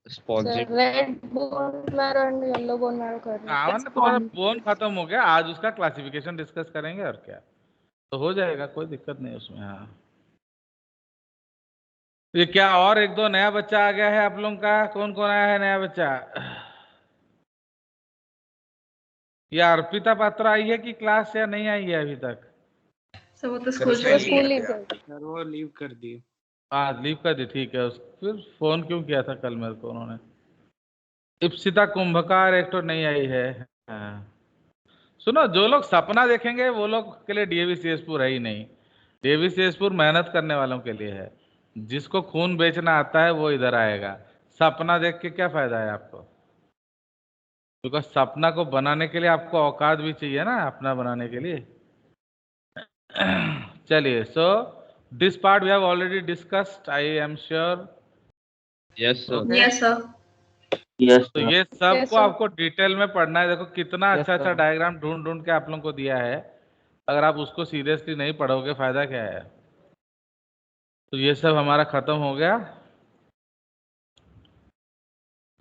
Spongy red bone marrow and yellow bone marrow कर रहे हैं। मतलब तुम्हारा बोन खत्म हो गया, आज उसका क्लासिफिकेशन डिस्कस करेंगे और क्या, तो हो जाएगा, कोई दिक्कत नहीं उसमें। हाँ, ये क्या और एक दो नया बच्चा आ गया है आप लोगों का? कौन कौन आया है नया बच्चा? या अर्पिता पात्र आई है कि क्लास या नहीं आई है अभी तक? सर वो तो स्कूल स्कूल लीव कर दी। सर वो लीव कर दी। हाँ लीव कर दी, ठीक है। फिर फोन क्यों किया था कल मेरे को उन्होंने? इप्सिता कुंभकार एक तो नहीं आई है। हाँ। सुनो, जो लोग सपना देखेंगे वो लोग के लिए डीएवी सीएसपुर है ही नहीं। डीएवी सीएसपुर मेहनत करने वालों के लिए है। जिसको खून बेचना आता है वो इधर आएगा। सपना देख के क्या फायदा है आपको? क्योंकि सपना को बनाने के लिए आपको औकात भी चाहिए ना, अपना बनाने के लिए। चलिए, so this part we have already discussed, I am sure. Yes sir. Yes sir. तो ये सबको sir. आपको डिटेल में पढ़ना है। देखो कितना Yes, अच्छा अच्छा sir. डायग्राम ढूंढ ढूंढ के आप लोगों को दिया है। अगर आप उसको सीरियसली नहीं पढ़ोगे फायदा क्या है? तो ये सब हमारा खत्म हो गया।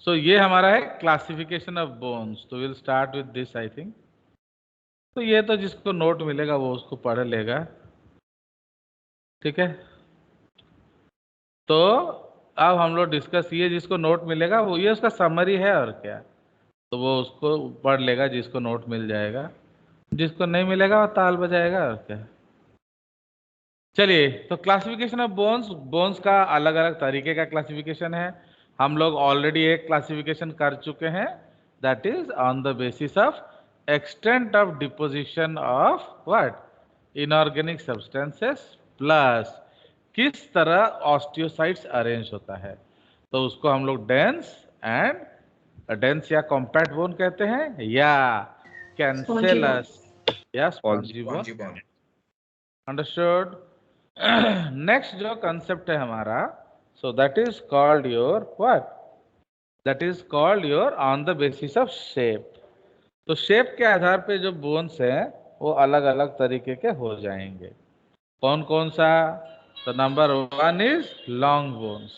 सो ये हमारा है क्लासिफिकेशन ऑफ बोन्स। तो will start with this I think. तो ये तो जिसको नोट मिलेगा वो उसको पढ़ लेगा, ठीक है। तो अब हम लोग डिस्कस, ये जिसको नोट मिलेगा वो ये उसका समरी है और क्या, तो वो उसको पढ़ लेगा जिसको नोट मिल जाएगा। जिसको नहीं मिलेगा वो ताल बजाएगा और क्या। चलिए, तो क्लासिफिकेशन ऑफ बोन्स। बोन्स का अलग अलग तरीके का क्लासिफिकेशन है। हम लोग ऑलरेडी एक क्लासिफिकेशन कर चुके हैं, that is on the basis of extent of deposition of what, inorganic substances plus किस तरह ऑस्टियोसाइट्स अरेंज होता है। तो उसको हम लोग डेंस या कॉम्पैक्ट बोन कहते हैं, या कैंसेलस या स्पॉन्जी बोन। अंडरस्टूड? नेक्स्ट जो कंसेप्ट है हमारा, सो that is called your what, that is called your on the basis of shape. तो शेप के आधार पे जो बोन्स हैं वो अलग अलग तरीके के हो जाएंगे। कौन कौन सा? तो number 1 is long bones.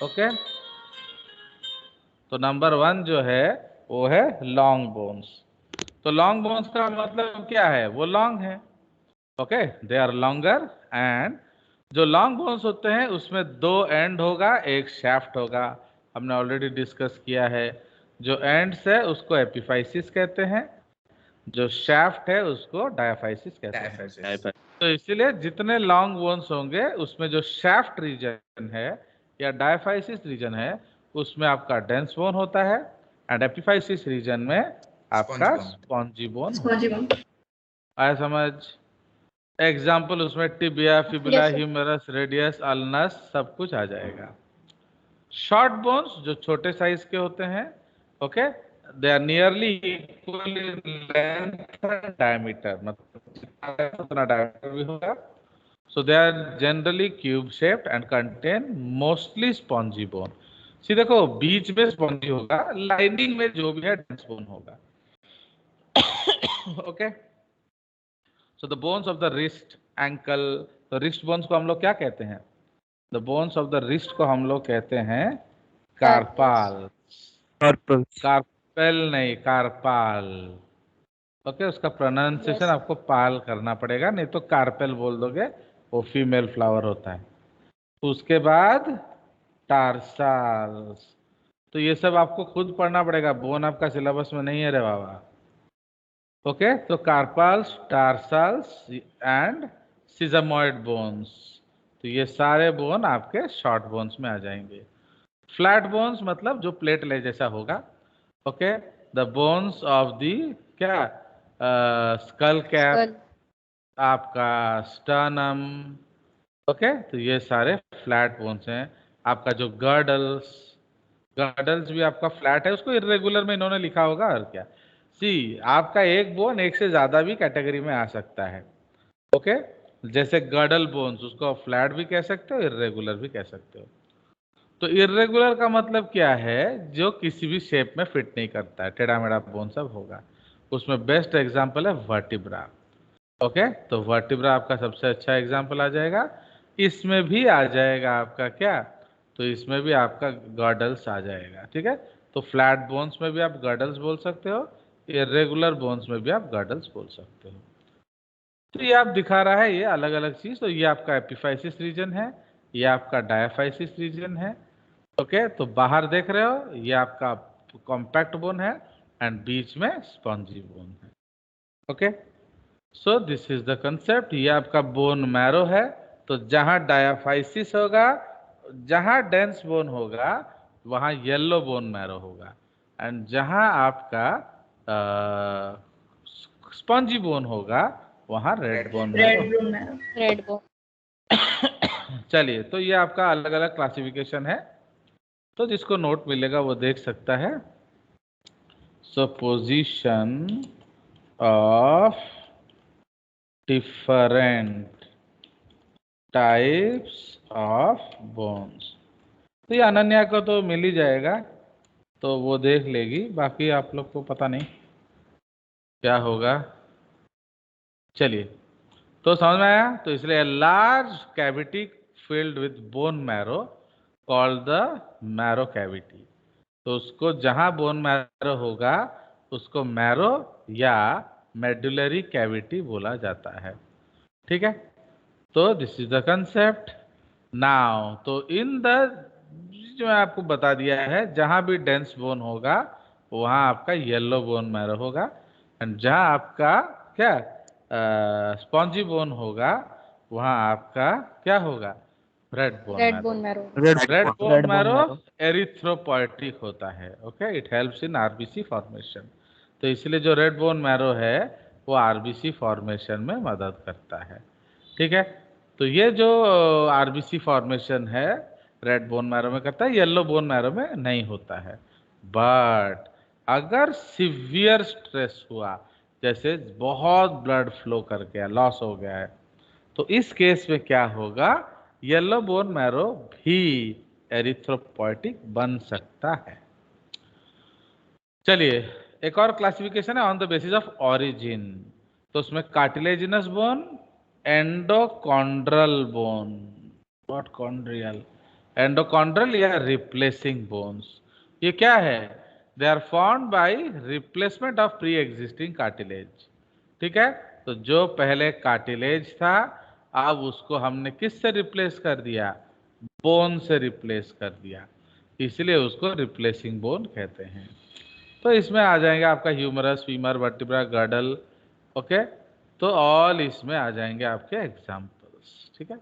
Okay, तो नंबर 1 जो है वो है लॉन्ग बोन्स। तो लॉन्ग बोन्स का मतलब क्या है? वो लॉन्ग है, okay, they are longer. And जो लॉन्ग बोन्स होते हैं उसमें 2 एंड होगा, एक शाफ्ट होगा। हमने ऑलरेडी डिस्कस किया है। जो एंड्स है उसको एपिफाइसिस कहते हैं, जो शाफ्ट है उसको डायाफाइसिस कहते हैं। तो इसीलिए जितने लॉन्ग बोन्स होंगे उसमें जो शाफ्ट रीजन है या डायाफाइसिस रीजन है उसमें आपका डेंस बोन होता है, एंड एपिफाइसिस रीजन में आपका स्पॉन्जी बोन होता है। आया समझ? एग्जाम्पल उसमें tibia, fibula, Yes, sir. Humerus, radius, ulnas सब कुछ आ जाएगा। शॉर्ट बोन्स जो छोटे साइज के होते हैं, okay, they are nearly equal in length and diameter, मतलब उतना डायमीटर भी होगा। So they are generally cube shaped and contain mostly spongy bone. See देखो, बीच में स्पॉन्जी होगा, लाइनिंग में जो भी है डेंस बोन होगा। Okay, so the bones of the wrist, ankle, तो रिस्ट बोन्स को हम लोग क्या कहते हैं? The bones of the wrist को हम लोग कहते हैं कार्पाल। कार्पेल नहीं, कार्पाल। ओके, उसका प्रोनाउंसिएशन Yes. आपको पाल करना पड़ेगा, नहीं तो कार्पेल बोल दोगे, वो फीमेल फ्लावर होता है। उसके बाद टार्साल्स। तो ये सब आपको खुद पढ़ना पड़ेगा, बोन आपका सिलेबस में नहीं है रे बाबा। ओके, तो कार्पाल्स, टार्साल्स एंड सिजमॉइड बोन्स, तो ये सारे बोन आपके शॉर्ट बोन्स में आ जाएंगे। फ्लैट बोन्स मतलब जो प्लेटलेट जैसा होगा। Okay, the bones of the क्या, स्कल कैप, Skull. आपका स्टर्नम। ओके, तो ये सारे फ्लैट बोन्स हैं। आपका जो गर्डल्स, गर्डल्स भी आपका फ्लैट है, उसको इरेगुलर में इन्होंने लिखा होगा और क्या। सी, आपका एक बोन एक से ज्यादा भी कैटेगरी में आ सकता है। ओके, जैसे गर्डल बोन्स, उसको फ्लैट भी कह सकते हो, इरेगुलर भी कह सकते हो। तो इरेगुलर का मतलब क्या है? जो किसी भी शेप में फिट नहीं करता है, टेढ़ा मेढ़ा बोन सब होगा। उसमें बेस्ट एग्जांपल है वर्टिब्रा। ओके, तो वर्टिब्रा आपका सबसे अच्छा एग्जांपल आ जाएगा। इसमें भी आ जाएगा आपका क्या, तो इसमें भी आपका गर्डल्स आ जाएगा। ठीक है, तो फ्लैट बोन्स में भी आप गर्डल्स बोल सकते हो, इरेगुलर बोन्स में भी आप गर्डल्स बोल सकते हो। तो ये आप दिखा रहा है ये अलग अलग चीज। तो ये आपका एपिफाइसिस रीजन है, ये आपका डायाफाइसिस रीजन है। ओके, तो बाहर देख रहे हो ये आपका कॉम्पैक्ट बोन है एंड बीच में स्पॉन्जी बोन है। Okay, so this is the concept. ये आपका बोन मैरो है। तो जहां डायाफाइसिस होगा, जहां डेंस बोन होगा, वहां येलो बोन मैरो होगा, एंड जहां आपका स्पॉन्जी बोन होगा वहां red bone marrow. Red blue marrow. Red bone. चलिए, तो ये आपका अलग अलग क्लासिफिकेशन है, तो जिसको नोट मिलेगा वो देख सकता है। सो position of different types of bones, तो ये अनन्या को तो मिल ही जाएगा, तो वो देख लेगी, बाकी आप लोग को पता नहीं क्या होगा। चलिए, तो समझ में आया। तो इसलिए large cavity filled with bone marrow called the marrow cavity. तो उसको जहां बोन मैरो होगा उसको मैरो या मेडुलरी कैविटी बोला जाता है। ठीक है, तो this is the concept now. तो इन द जो मैं आपको बता दिया है, जहां भी डेंस बोन होगा वहां आपका येलो बोन मैरो होगा, एंड जहां आपका क्या स्पॉन्जी बोन होगा वहां आपका क्या होगा, red bone red marrow. Bone marrow. Red bone marrow erythropoietic होता है। Okay, it helps in RBC formation. तो इसलिए जो रेड बोन मैरो है वो आरबीसी फॉर्मेशन में मदद करता है। ठीक है, तो ये जो आरबीसी फॉर्मेशन है रेड बोन मैरो में करता है, येलो बोन मैरो में नहीं होता है। बट अगर सिवियर स्ट्रेस हुआ, जैसे बहुत ब्लड फ्लो कर गया, लॉस हो गया है, तो इस केस में क्या होगा, येलो बोन मैरो भी एरिथ्रोपोइटिक बन सकता है। चलिए, एक और क्लासिफिकेशन है on the basis of origin. तो उसमें cartilaginous bone, endochondral bone, not chondral, endochondral या रिप्लेसिंग बोन्स। ये क्या है, they are formed by replacement of pre existing cartilage. ठीक है, तो जो पहले कार्टिलेज था अब उसको हमने किससे रिप्लेस कर दिया, बोन से रिप्लेस कर दिया, इसलिए उसको रिप्लेसिंग बोन कहते हैं। तो इसमें आ जाएंगे आपका humerus, femur, vertebra, girdle. Okay, तो ऑल इसमें आ जाएंगे आपके एग्जाम्पल्स। ठीक है,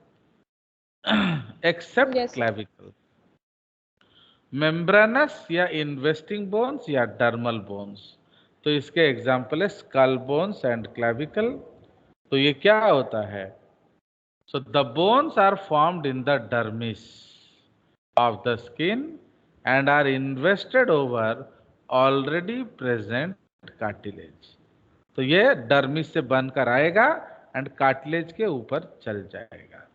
except Yes, sir. Clavicle, membranous या इन्वेस्टिंग बोन्स या डर्मल बोन्स। तो इसके एग्जाम्पल है स्कल बोन्स एंड क्लेविकल। तो ये क्या होता है, so the bones are formed in the dermis of the skin and are invested over already present cartilage. तो ये डर्मिस से बनकर आएगा एंड कार्टिलेज के ऊपर चल जाएगा।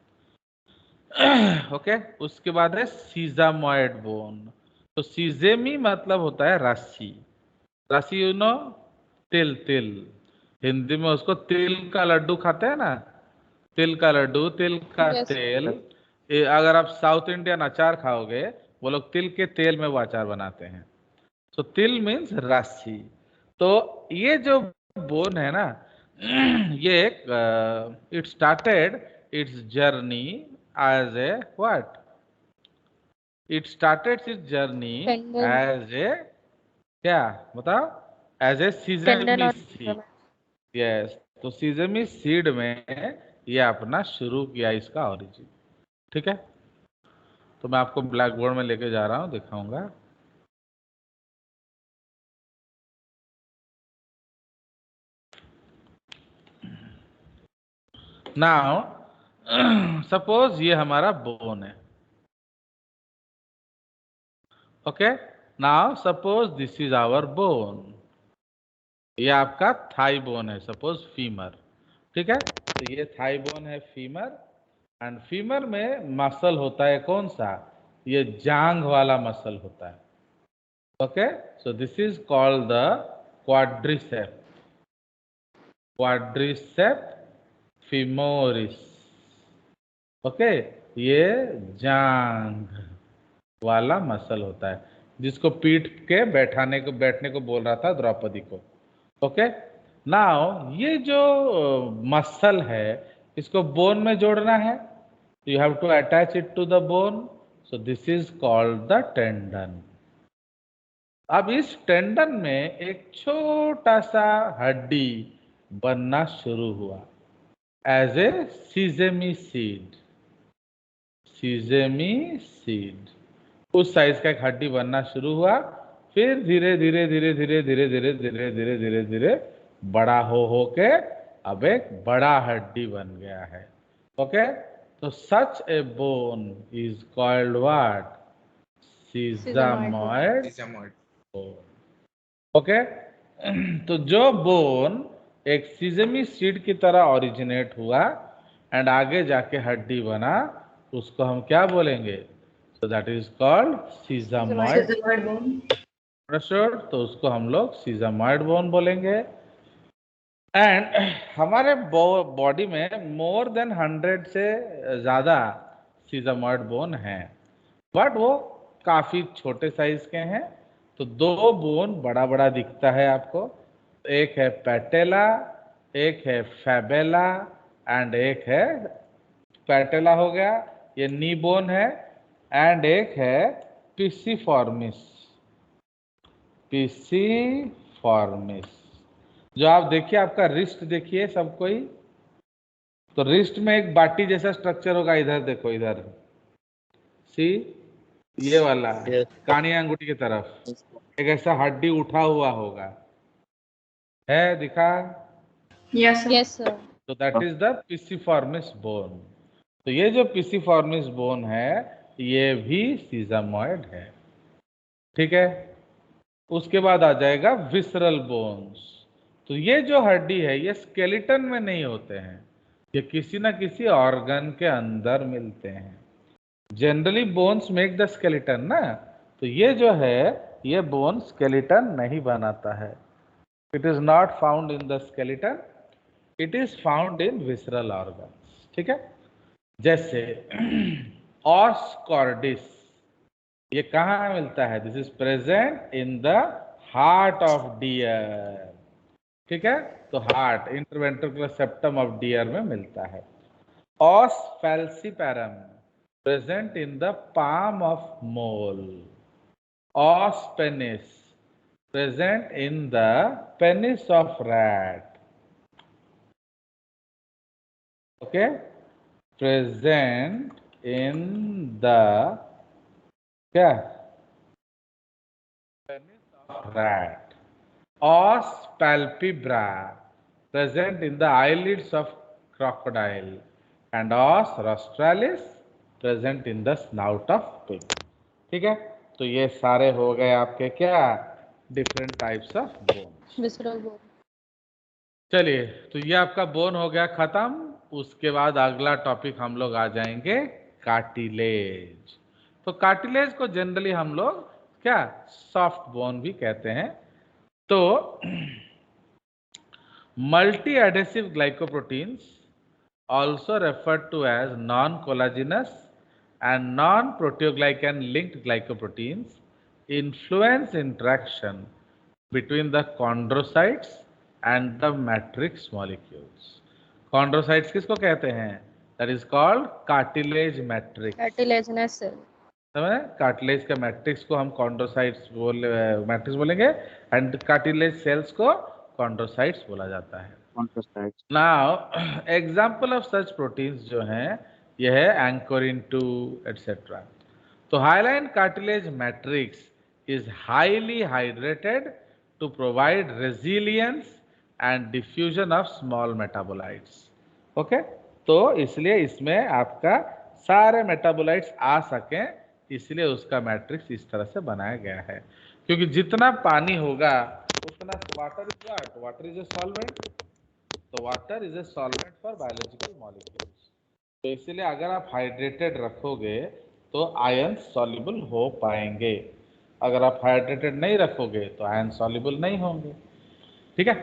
ओके, उसके बाद है सीजामॉइड बोन। तो सीजेमी मतलब होता है राशि, राशि यू नो, तिल, तिल, हिंदी में उसको तिल का लड्डू खाते हैं ना, तिल का लड्डू, तिल का Yes. तेल। अगर आप साउथ इंडियन अचार खाओगे, वो लोग तिल के तेल में वो अचार बनाते हैं। तो तिल मीन्स राशि। तो ये जो बोन है ना, ये एक it started its journey as a what, it started its journey Tendon. As a क्या बताओ, एज ए Tendon सीजमी और सीड। यस, तो सीजमी सीड में ये अपना शुरू किया इसका ओरिजिन। ठीक है, तो मैं आपको ब्लैक बोर्ड में लेके जा रहा हूँ, दिखाऊंगा। नाउ सपोज ये हमारा बोन है। Okay, now suppose this is our bone, ये आपका थाई बोन है, सपोज फीमर। ठीक है, तो ये थाई बोन है फीमर, एंड फीमर में मसल होता है कौन सा, ये जांग वाला मसल होता है। Okay, so this is called the quadricep, quadricep femoris. Okay, ये जांग। वाला मसल होता है, जिसको पीठ के बैठने को बोल रहा था द्रौपदी को। ओके, नाउ ये जो मसल है इसको बोन में जोड़ना है, you have to attach it to the bone, so this is called the tendon. अब इस टेंडन में एक छोटा सा हड्डी बनना शुरू हुआ एज ए सीजेमी सीड। सीजेमी सीड उस साइज का एक हड्डी बनना शुरू हुआ, फिर धीरे धीरे धीरे धीरे धीरे धीरे धीरे धीरे धीरे धीरे बड़ा हो के अब एक बड़ा हड्डी बन गया है। ओके, तो such a bone is called what? Sesamoid bone. Okay, तो जो बोन एक सीजेमी सीड की तरह ओरिजिनेट हुआ एंड आगे जाके हड्डी बना, उसको हम क्या बोलेंगे? So that is called सीजामॉइड। Sesamoid bone. Understood? तो उसको हम लोग सीजामॉइड बोन बोलेंगे। एंड हमारे बॉडी में मोर देन 100 से ज्यादा सीजामॉइड बोन हैं, बट वो काफी छोटे साइज के हैं। तो दो बोन बड़ा बड़ा दिखता है आपको, एक है पैटेला, एक है फैबेला एंड एक है, पैटेला हो गया, ये नी बोन है, एंड एक है पिसिफॉर्मिस। पिसिफॉर्मिस जो आप देखिए, आपका रिस्ट देखिए सब कोई, तो रिस्ट में एक बाटी जैसा स्ट्रक्चर होगा, इधर देखो, इधर सी, ये वाला कानी अंगूठी की तरफ एक ऐसा हड्डी उठा हुआ होगा, है दिखा? Yes, sir. Yes sir. तो दैट इज द पिसिफॉर्मिस बोन। तो ये जो पिसिफॉर्मिस बोन है ये भी सीजामॉइड है। ठीक है, उसके बाद आ जाएगा विसरल बोन्स। तो ये जो हड्डी है ये स्केलेटन में नहीं होते हैं, ये किसी ना किसी ऑर्गन के अंदर मिलते हैं। Generally bones make the skeleton ना, तो ये जो है ये बोन स्केलेटन नहीं बनाता है। It is not found in the skeleton, it is found in visceral organs. ठीक है, जैसे ऑस कॉर्डिस, ये कहाँ मिलता है? This is present in the heart of deer. ठीक है, तो heart, interventricular septum of deer में मिलता है। Os falciparum present in the palm of mole. Os penis present in the penis of rat. Okay, present in the क्या? Penis of rat. Os palpebra present in the eyelids of crocodile and os rostralis present in the snout of pig. ठीक है, तो ये सारे हो गए आपके क्या? Different types of bones. Visceral bone. चलिए, तो ये आपका बोन हो गया खत्म। उसके बाद अगला टॉपिक हम लोग आ जाएंगे कार्टिलेज। तो कार्टिलेज को जनरली हम लोग क्या सॉफ्ट बोन भी कहते हैं। तो multi adhesive glycoproteins also referred to as non-collagenous and non-proteoglycan linked glycoproteins influence interaction between the chondrocytes and the matrix molecules. Chondrocytes किसको कहते हैं? That is called cartilage matrix. Cartilaginous cell. समझे? Cartilage का matrix को हम chondrocytes matrix बोलेंगे and cartilage cells को chondrocytes बोला जाता है। Now example of such proteins जो हैं ये है एंकोरिन 2 एटसेट्रा। तो hyaline cartilage matrix is highly hydrated to provide resilience and diffusion of small metabolites. Okay, तो इसलिए इसमें आपका सारे मेटाबोलाइट्स आ सकें, इसलिए उसका मैट्रिक्स इस तरह से बनाया गया है। क्योंकि जितना पानी होगा उतना वाटर इज ए सॉल्वेंट, तो water is a solvent for biological molecules. तो इसलिए अगर आप हाइड्रेटेड रखोगे तो आयन सॉल्युबल हो पाएंगे, अगर आप हाइड्रेटेड नहीं रखोगे तो आयन सॉल्युबल नहीं होंगे। ठीक है,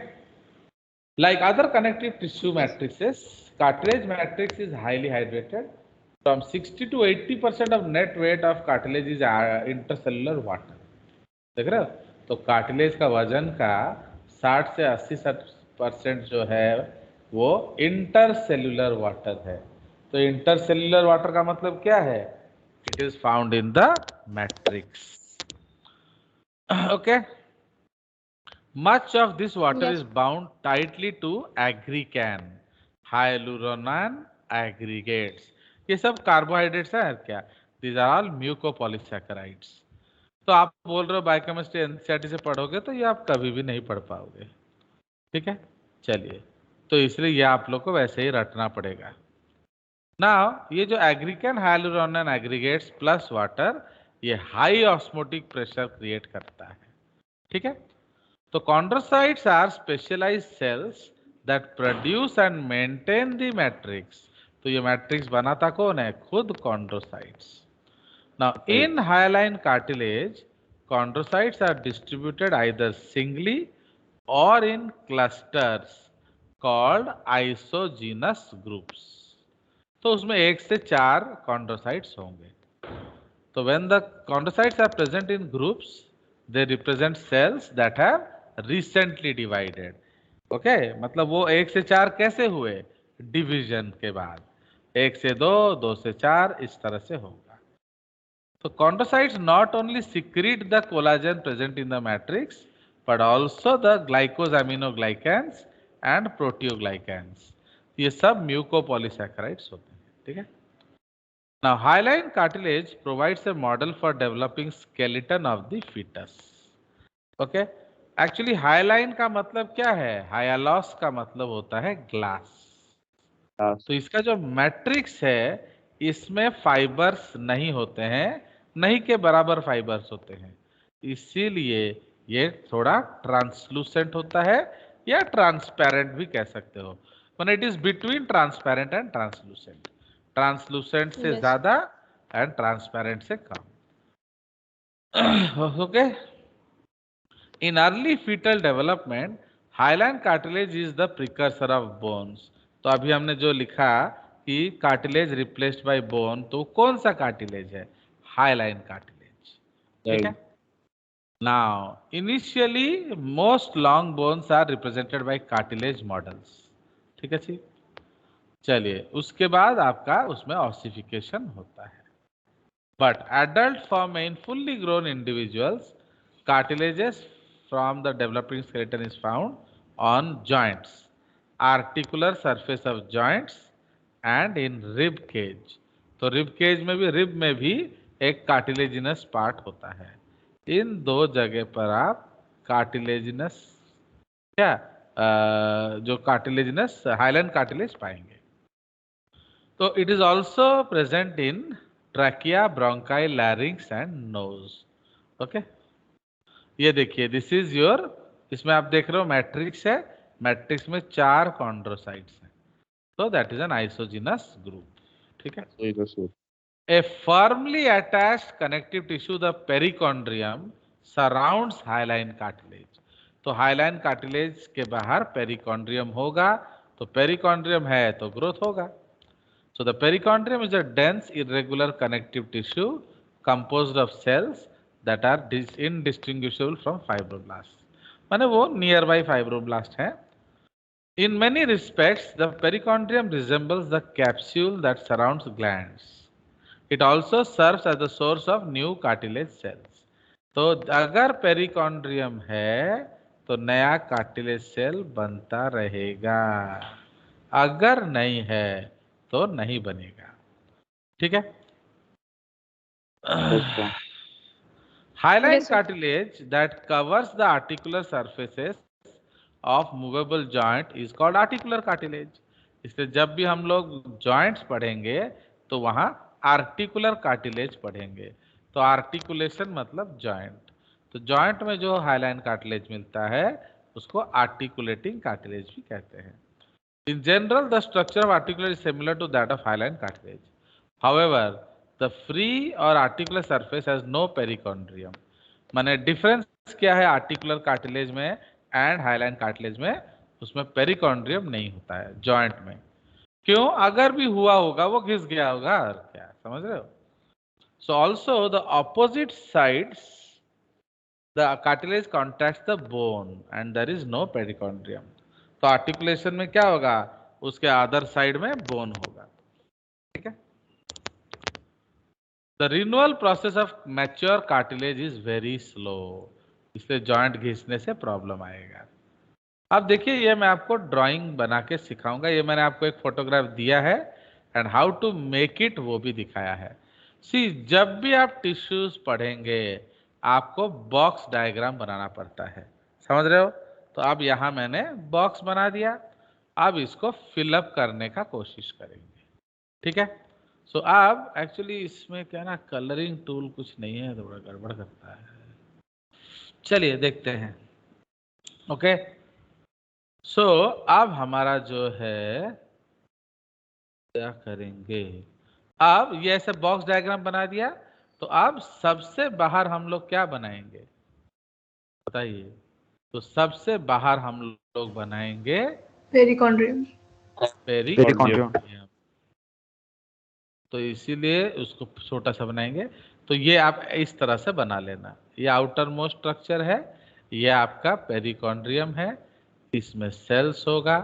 like other connective tissue matrixes, cartilage matrix is highly hydrated From 60 to 80% of net weight of cartilage is intercellular water. देख रहे हो? तो कार्टिलेज का वजन का 60 से 80% जो है वो इंटरसेल्युलर वाटर है. तो इंटरसेल्युलर वाटर का मतलब क्या है? It is found in the matrix. Okay. Much of this water Yes. is bound tightly to aggrecan, hyaluronan aggregates. ये सब कार्बोहाइड्रेट्स है क्या? These are all mucopolysaccharides. तो आप बोल रहे हो बायोकेमिस्ट्री एनसीईआरटी से पढ़ोगे तो ये आप कभी भी नहीं पढ़ पाओगे. ठीक है, चलिए. तो इसलिए ये आप लोग को वैसे ही रटना पड़ेगा. नाउ ये जो एग्रीकैन हाइलुरोनियन एग्रीगेट्स प्लस वाटर ये हाई ऑस्मोटिक प्रेशर क्रिएट करता है. ठीक है. तो chondrocytes are specialized cells that produce and maintain the matrix. तो ये मैट्रिक्स बनाता कौन है? खुद chondrocytes. Now in hyaline cartilage, chondrocytes are distributed either singly or in clusters called isogenous groups. तो उसमें 1 से 4 chondrocytes होंगे. तो when the chondrocytes are present in groups, they represent cells that have recently divided. Okay, मतलब वो 1 से 4 कैसे हुए? डिवीजन के बाद 1 से 2, 2 से 4, इस तरह से होगा. तो chondrocytes not only secrete the collagen present in the matrix but also the glycosaminoglycans and proteoglycans. ये सब mucopolysaccharides होते हैं. ठीक है. Now hyaline cartilage provides a model for developing skeleton of the fetus. Okay. Actually hyaline का मतलब क्या है? हाइलॉस का मतलब होता है ग्लास. तो इसका जो मैट्रिक्स है इसमें फाइबर्स नहीं होते हैं, नहीं के बराबर फाइबर्स होते हैं, इसीलिए ये थोड़ा ट्रांसलूसेंट होता है या ट्रांसपेरेंट भी कह सकते हो. मैंने it is between transparent and translucent. Translucent से ज्यादा एंड ट्रांसपेरेंट से कम. Okay. In early fetal development, hyaline cartilage is the precursor of bones. तो अभी हमने जो लिखा कि cartilage replaced by bone, तो कौन सा cartilage है? Hyaline cartilage. ठीक है? Now, initially most long bones are represented by cartilage models. ठीक है जी? चलिए, उसके बाद आपका उसमें ossification होता है. But adult form in fully grown individuals, cartilages from the developing skeleton is found on joints, articular surface of joints and in rib cage. तो rib cage में भी, rib में भी एक cartilaginous part होता है. इन दो जगह पर आप cartilaginous क्या जो cartilaginous hyaline cartilage पाएंगे. तो it is also present in trachea, bronchi, larynx and nose. Okay. ये देखिए, दिस इज योर, इसमें आप देख रहे हो मैट्रिक्स है, मैट्रिक्स में 4 कॉन्ड्रोसाइट्स हैं. तो that is an isogenous group. ठीक है. A firmly attached connective tissue the perichondrium surrounds hyaline cartilage. तो हाइलाइन कार्टिलेज के बाहर पेरिकॉन्ड्रियम होगा. तो पेरिकॉन्ड्रियम है तो ग्रोथ होगा. So the perichondrium is a dense irregular connective tissue composed of cells that are indistinguishable from fibroblasts. माने वो नियर बाई फाइब्रोब्लास्ट है. In many respects, the perichondrium resembles the capsule that surrounds glands. It also serves as the source of new cartilage cells. तो अगर perichondrium है तो नया cartilage cell बनता रहेगा, अगर नहीं है तो नहीं बनेगा. ठीक है. Hyaline cartilage that covers the articular surfaces of movable joint is called articular cartilage. इसलिए जब भी हम लोग joints पढ़ेंगे तो वहाँ articular cartilage पढ़ेंगे. तो articulation मतलब joint. तो joint में जो hyaline cartilage मिलता है उसको articulating cartilage भी कहते हैं. In general, the structure of articular is similar to that of hyaline cartilage. However, the free or articular surface has no perichondrium. माने डिफरेंस क्या है आर्टिकुलर कार्टिलेज में एंड हाइलाइन कार्टिलेज में? उसमें पेरिकॉन्ड्रियम नहीं होता है जॉइंट में. क्यों? अगर भी हुआ होगा वो घिस गया होगा. और क्या समझ रहे हो? So also the opposite sides the cartilage contracts the bone and there is no perichondrium. तो आर्टिकुलेशन में क्या होगा, उसके अदर साइड में बोन होगा। ठीक है। The renewal process of mature cartilage is very slow, इसलिए जॉइंट घिसने से प्रॉब्लम आएगा। अब देखिए, ये मैं आपको ड्राइंग बना के सिखाऊंगा। ये मैंने आपको एक फोटोग्राफ दिया है and how to make it वो भी दिखाया है। सी, जब भी आप टिश्यूज पढ़ेंगे आपको बॉक्स डायग्राम बनाना पड़ता है, समझ रहे हो? तो अब यहां मैंने बॉक्स बना दिया, अब इसको फिलअप करने का कोशिश करेंगे। ठीक है। सो अब एक्चुअली इसमें क्या ना, कलरिंग टूल कुछ नहीं है, थोड़ा गड़बड़ करता है। चलिए देखते हैं। ओके। सो अब हमारा जो है क्या करेंगे, अब ये ऐसे बॉक्स डायग्राम बना दिया, तो अब सबसे बाहर हम लोग क्या बनाएंगे बताइए? तो सबसे बाहर हम लोग बनाएंगे पेरिकॉन्ड्रियम। पेरिकॉन्ड्रियम। तो इसीलिए उसको छोटा सा बनाएंगे। तो ये आप इस तरह से बना लेना, ये आउटर मोस्ट स्ट्रक्चर है, ये आपका पेरिकॉन्ड्रियम है, इसमें सेल्स होगा।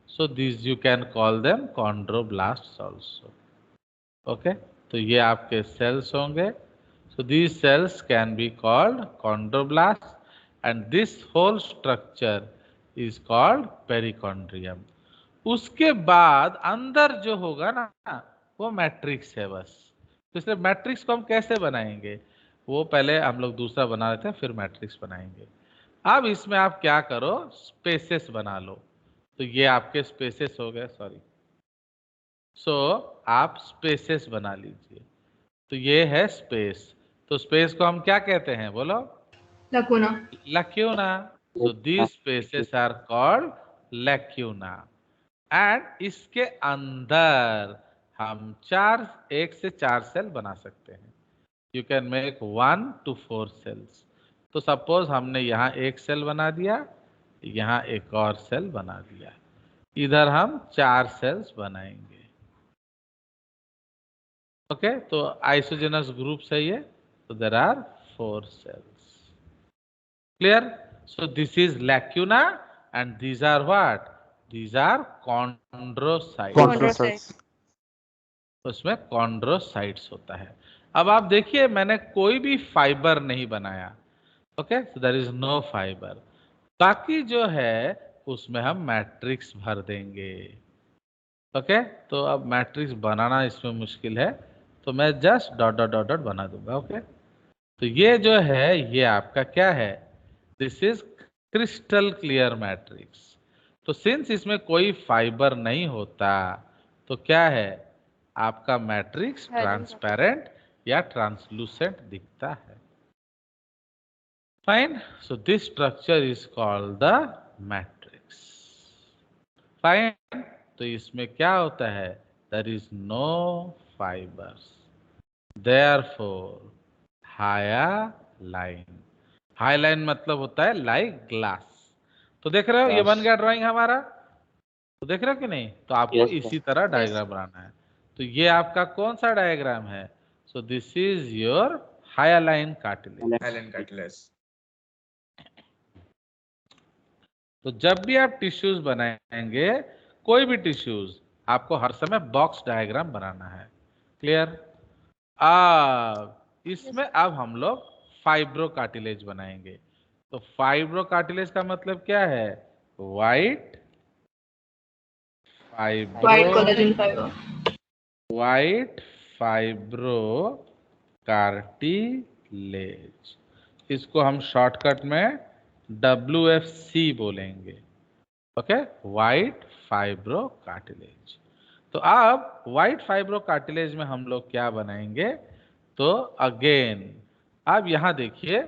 So this you can call them chondroblast also. Okay. तो ये आपके सेल्स होंगे। So these cells can be called chondroblast and this whole structure is called perichondrium. उसके बाद अंदर जो होगा ना, वो मैट्रिक्स है बस। तो इसलिए मैट्रिक्स को हम कैसे बनाएंगे, वो पहले हम लोग दूसरा बना लेते हैं, फिर मैट्रिक्स बनाएंगे। अब इसमें आप क्या करो, स्पेसेस बना लो। तो ये आपके स्पेसेस हो गए, सॉरी। सो आप स्पेसेस बना लीजिए। तो ये है स्पेस। तो स्पेस को हम क्या कहते हैं, बोलो? Lacuna. Lacuna. So these spaces are called lacuna. And इसके अंदर हम एक से चार सेल बना सकते हैं। You can make 1 to 4 cells. तो सपोज हमने यहाँ एक सेल बना दिया, यहाँ एक और सेल बना दिया, इधर हम 4 सेल्स बनाएंगे। ओके। तो आइसोजेनस ग्रुप है ये, तो there are 4 cells. Clear? So this is lacuna and these are what? These are chondrocytes। उसमें कॉन्ड्रोसाइट्स होता है। अब आप देखिए, मैंने कोई भी फाइबर नहीं बनाया। Okay. So there is no fibre. बाकी जो है उसमें हम मैट्रिक्स भर देंगे। ओके। तो अब मैट्रिक्स बनाना इसमें मुश्किल है, तो मैं just dot dot dot dot बना दूंगा। ओके। तो ये जो है ये आपका क्या है, this is crystal clear matrix. तो सिंस इसमें कोई फाइबर नहीं होता, तो क्या है, आपका मैट्रिक्स ट्रांसपेरेंट या ट्रांसलूसेंट दिखता है। Fine. So this structure is called the matrix. Fine. तो इसमें क्या होता है, there is no fibres, therefore hyaline. Hyaline मतलब होता है लाइक ग्लास। तो देख रहे हो, ये बन गया ड्राइंग हमारा। तो देख रहे हो कि नहीं? तो आपको इसी तरह डायग्राम बनाना है। तो ये आपका कौन सा डायग्राम है? So this is your hyaline cartilage. तो जब भी आप टिश्यूज बनाएंगे, कोई भी टिश्यूज, आपको हर समय बॉक्स डायग्राम बनाना है। क्लियर? इसमें अब हम लोग फाइब्रो कार्टिलेज बनाएंगे। तो फाइब्रो कार्टिलेज का मतलब क्या है? White collagen fibre. White fibro cartilage, इसको हम शॉर्टकट में WFC बोलेंगे। ओके। White fibro cartilage. तो अब व्हाइट फाइब्रो कार्टिलेज में हम लोग क्या बनाएंगे? तो अगेन अब यहां देखिए,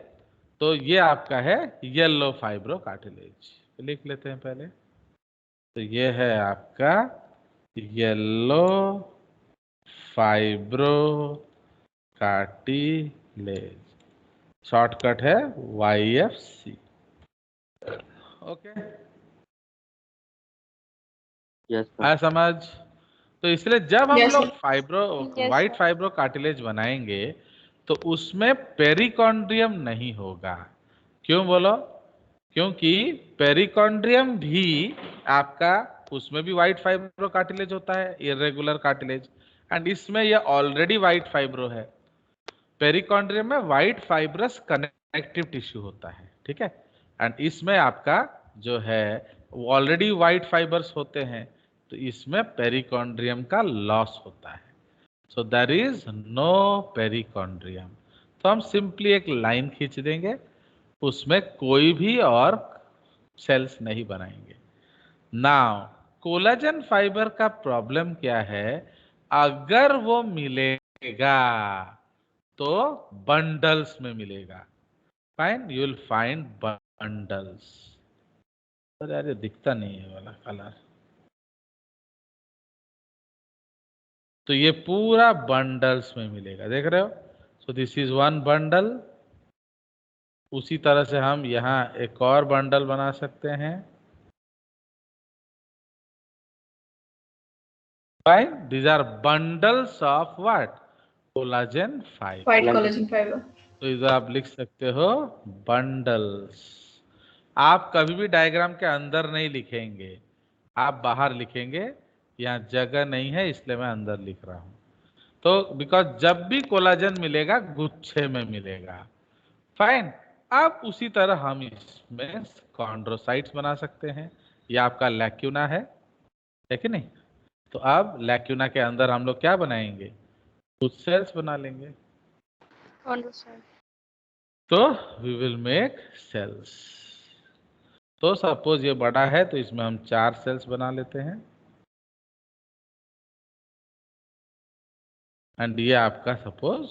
तो ये आपका है येलो फाइब्रो कार्टिलेज। लिख लेते हैं पहले। तो ये है आपका येलो फाइब्रो कार्टिलेज, शॉर्टकट है YFC। ओके। आया समझ? तो इसलिए जब हम Yes, लोग sir. व्हाइट फाइब्रो कार्टिलेज बनाएंगे तो उसमें पेरिकॉन्ड्रियम नहीं होगा। क्यों बोलो? क्योंकि पेरिकॉन्ड्रियम भी आपका, उसमें भी व्हाइट फाइब्रो कार्टिलेज होता है, इरेगुलर कार्टिलेज, एंड इसमें ये ऑलरेडी व्हाइट फाइब्रो है। पेरिकॉन्ड्रियम में व्हाइट फाइब्रस कनेक्टिव टिश्यू होता है, ठीक है, एंड इसमें आपका जो है वो ऑलरेडी व्हाइट फाइबर्स होते हैं, तो इसमें पेरिकॉन्ड्रियम का लॉस होता है। So there is no perichondrium. तो हम सिंपली एक लाइन खींच देंगे, उसमें कोई भी और सेल्स नहीं बनाएंगे। नाउ कोलाजन फाइबर का प्रॉब्लम क्या है? अगर वो मिलेगा तो बंडल्स में मिलेगा। Fine, you will find bundles. अरे यार ये दिखता नहीं है वाला कलर। तो ये पूरा बंडल्स में मिलेगा, देख रहे हो? सो दिस इज वन बंडल। उसी तरह से हम यहाँ एक और बंडल बना सकते हैं। Fine, these are bundles of what? Collagen fibre. White collagen fiber. तो इधर आप लिख सकते हो बंडल्स। आप कभी भी डायग्राम के अंदर नहीं लिखेंगे, आप बाहर लिखेंगे। यहाँ जगह नहीं है इसलिए मैं अंदर लिख रहा हूं। तो बिकॉज जब भी कोलाजन मिलेगा गुच्छे में मिलेगा। फाइन, अब उसी तरह हम इसमें कॉन्ड्रोसाइट्स बना सकते हैं। ये आपका लैक्यूना है कि नहीं? तो अब लैक्यूना के अंदर हम लोग क्या बनाएंगे? कुछ सेल्स बना लेंगे। अंडरस्टैंड। तो वी विल मेक सेल्स। तो सपोज ये बड़ा है तो इसमें हम 4 सेल्स बना लेते हैं, एंड ये आपका सपोज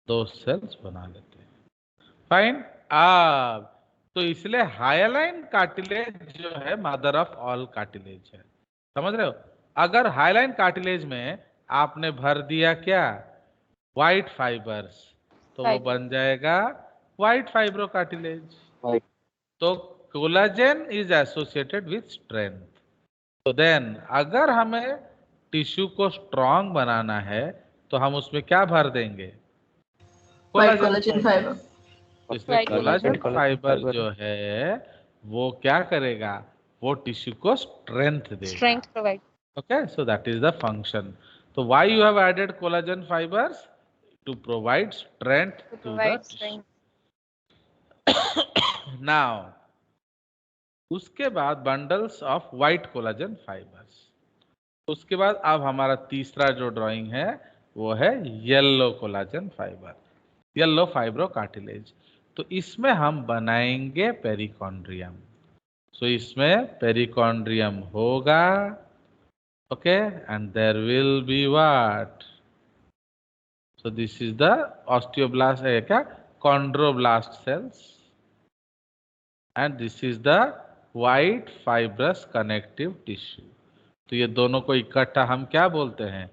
2 सेल्स बना लेते हैं। फाइन। अब तो इसलिए हाइलाइन कार्टिलेज जो है मदर ऑफ ऑल कार्टिलेज है। समझ रहे हो? अगर हाइलाइन कार्टिलेज में आपने भर दिया क्या? व्हाइट फाइबर्स, तो वो बन जाएगा व्हाइट फाइब्रो कार्टिलेज। तो collagen is associated with strength. तो देन अगर हमें टिश्यू को स्ट्रांग बनाना है तो हम उसमें क्या भर देंगे? White collagen fiber. इसलिए कोलाजन फाइबर जो है वो क्या करेगा? वो टिश्यू को स्ट्रेंथ देगा। Strength provide. Okay, so that is the function. So why you have added collagen fibers? To provide strength to the tissue. Now, उसके बाद bundles of white collagen fibres. उसके बाद अब हमारा तीसरा जो ड्राइंग है वो है yellow collagen fibre, yellow fibro cartilage. तो इसमें हम बनाएंगे पेरिकॉन्ड्रियम। सो इसमें पेरिकॉन्ड्रियम होगा, okay, and there will be what? So this is the osteoblast, क्या? Chondroblast cells, and this is the white fibrous connective tissue. तो ये दोनों को इकट्ठा हम क्या बोलते हैं?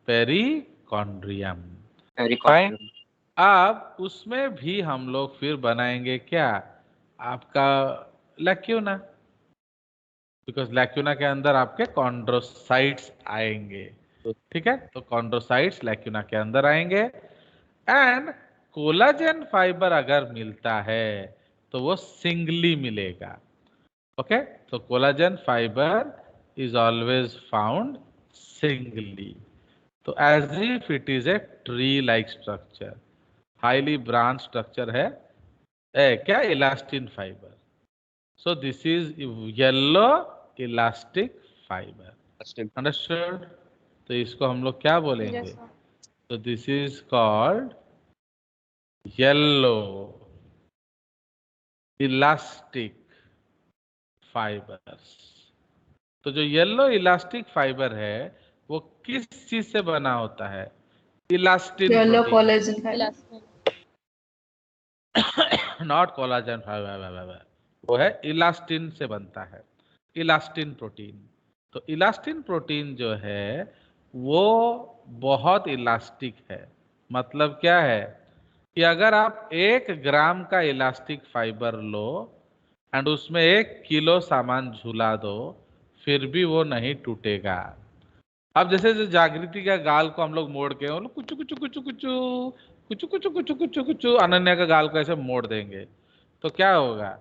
पेरिकॉन्ड्रियम। फाइन। अब उसमें भी हम लोग फिर बनाएंगे क्या? आपका लैक्यूना, बिकॉज लैक्यूना के अंदर आपके कॉन्ड्रोसाइट्स आएंगे। ठीक है, तो कॉन्ड्रोसाइट्स लैक्यूना के अंदर आएंगे, एंड कोलाजन फाइबर अगर मिलता है तो वो सिंगली मिलेगा। ओके, तो collagen fibre is always found singly. तो as if it is a tree like structure, highly branch structure है। क्या? Elastin fibre. So this is yellow elastic fiber. Understood? तो इसको हम लोग क्या बोलेंगे? Yes, sir. तो this is called yellow elastic fibers. तो जो येलो इलास्टिक फाइबर है वो किस चीज से बना होता है? Elastin Yellow protein, collagen fiber. Not collagen fibre. वो है इलास्टिन से बनता है, इलास्टिन प्रोटीन। तो इलास्टिन प्रोटीन जो है वो बहुत इलास्टिक है। मतलब क्या है कि अगर आप 1 ग्राम का इलास्टिक फाइबर लो एंड उसमें 1 किलो सामान झुला दो, फिर भी वो नहीं टूटेगा। अब जैसे जो जागृति का गाल को हम लोग मोड़ के हम लोग कुचू कुचू कुचू कुचू कुचू कुचू कुचू कुचू कुचू अनन्या का गाल को ऐसे मोड़ देंगे तो क्या होगा,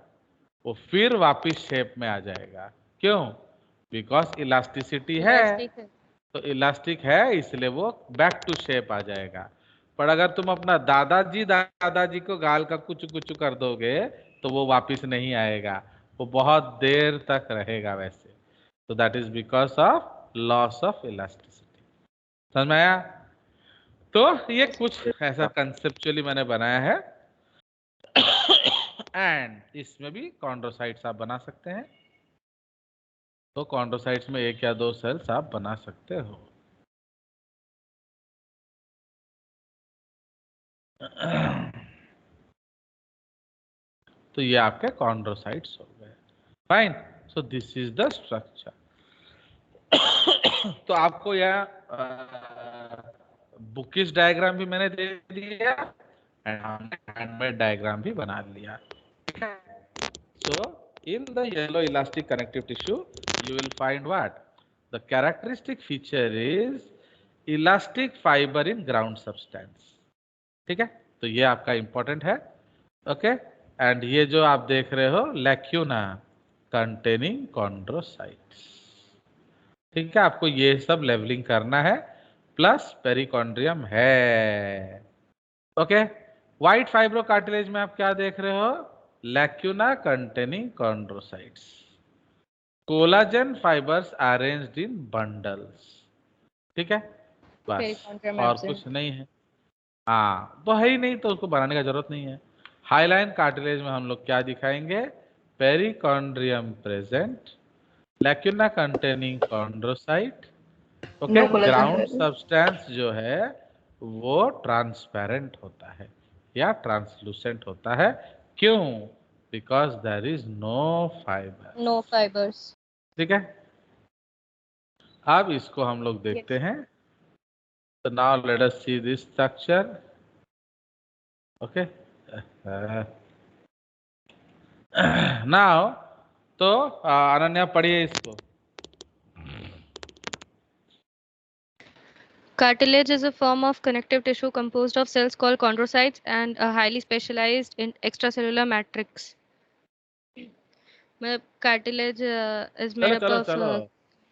वो फिर वापिस शेप में आ जाएगा। क्यों? बिकॉज इलास्टिसिटी है, इलास्टिक है। तो इलास्टिक है इसलिए वो बैक टू शेप आ जाएगा। पर अगर तुम अपना दादाजी को गाल का कुछ कुछ कर दोगे तो वो वापिस नहीं आएगा, वो बहुत देर तक रहेगा वैसे। तो that is because of loss of elasticity. समझ में आया? तो ये कुछ ऐसा कंसेप्चुअली मैंने बनाया है। एंड इसमें भी कॉन्ड्रोसाइट्स आप बना सकते हैं। तो कॉन्ड्रोसाइट्स में 1 या 2 सेल्स आप बना सकते हो। तो ये आपके कॉन्ड्रोसाइट्स हो गए। Fine. So this is the structure. तो आपको यह बुकिश डायग्राम भी मैंने दे दिया एंड हमने हैंडमेड डायग्राम भी बना लिया। So in the yellow elastic connective tissue you will find what? The characteristic feature is elastic fiber in ground substance। ठीक है, तो ये आपका इंपॉर्टेंट है। ओके, एंड ये जो आप देख रहे हो लैक्यूना कंटेनिंग कॉन्ड्रोसाइट्स। ठीक है, आपको ये सब लेवलिंग करना है, प्लस पेरिकॉन्ड्रियम है। ओके, व्हाइट फाइब्रो कार्टिलेज में आप क्या देख रहे हो? Lacuna containing chondrocytes, collagen fibres arranged in bundles. ठीक है, बस पेरिकॉन्ड्रियम और absent। कुछ नहीं है। हाँ, तो है ही नहीं तो उसको बनाने का जरूरत नहीं है। हाईलाइन कार्टिलेज में हम लोग क्या दिखाएंगे? Perichondrium present, lacuna containing chondrocyte. Okay, No collagen ground present। Substance जो है वो ट्रांसपेरेंट होता है या ट्रांसलूसेंट होता है। क्यों? Because there is no fibre. No fibres. ठीक है, अब इसको हम लोग देखते हैं। तो now let us see this structure. Okay, now तो अनन्या पढ़िए इसको। Cartilage is a form of connective tissue composed of cells called chondrocytes and a highly specialized in extracellular matrix. Cartilage is made चलो up चलो of चलो,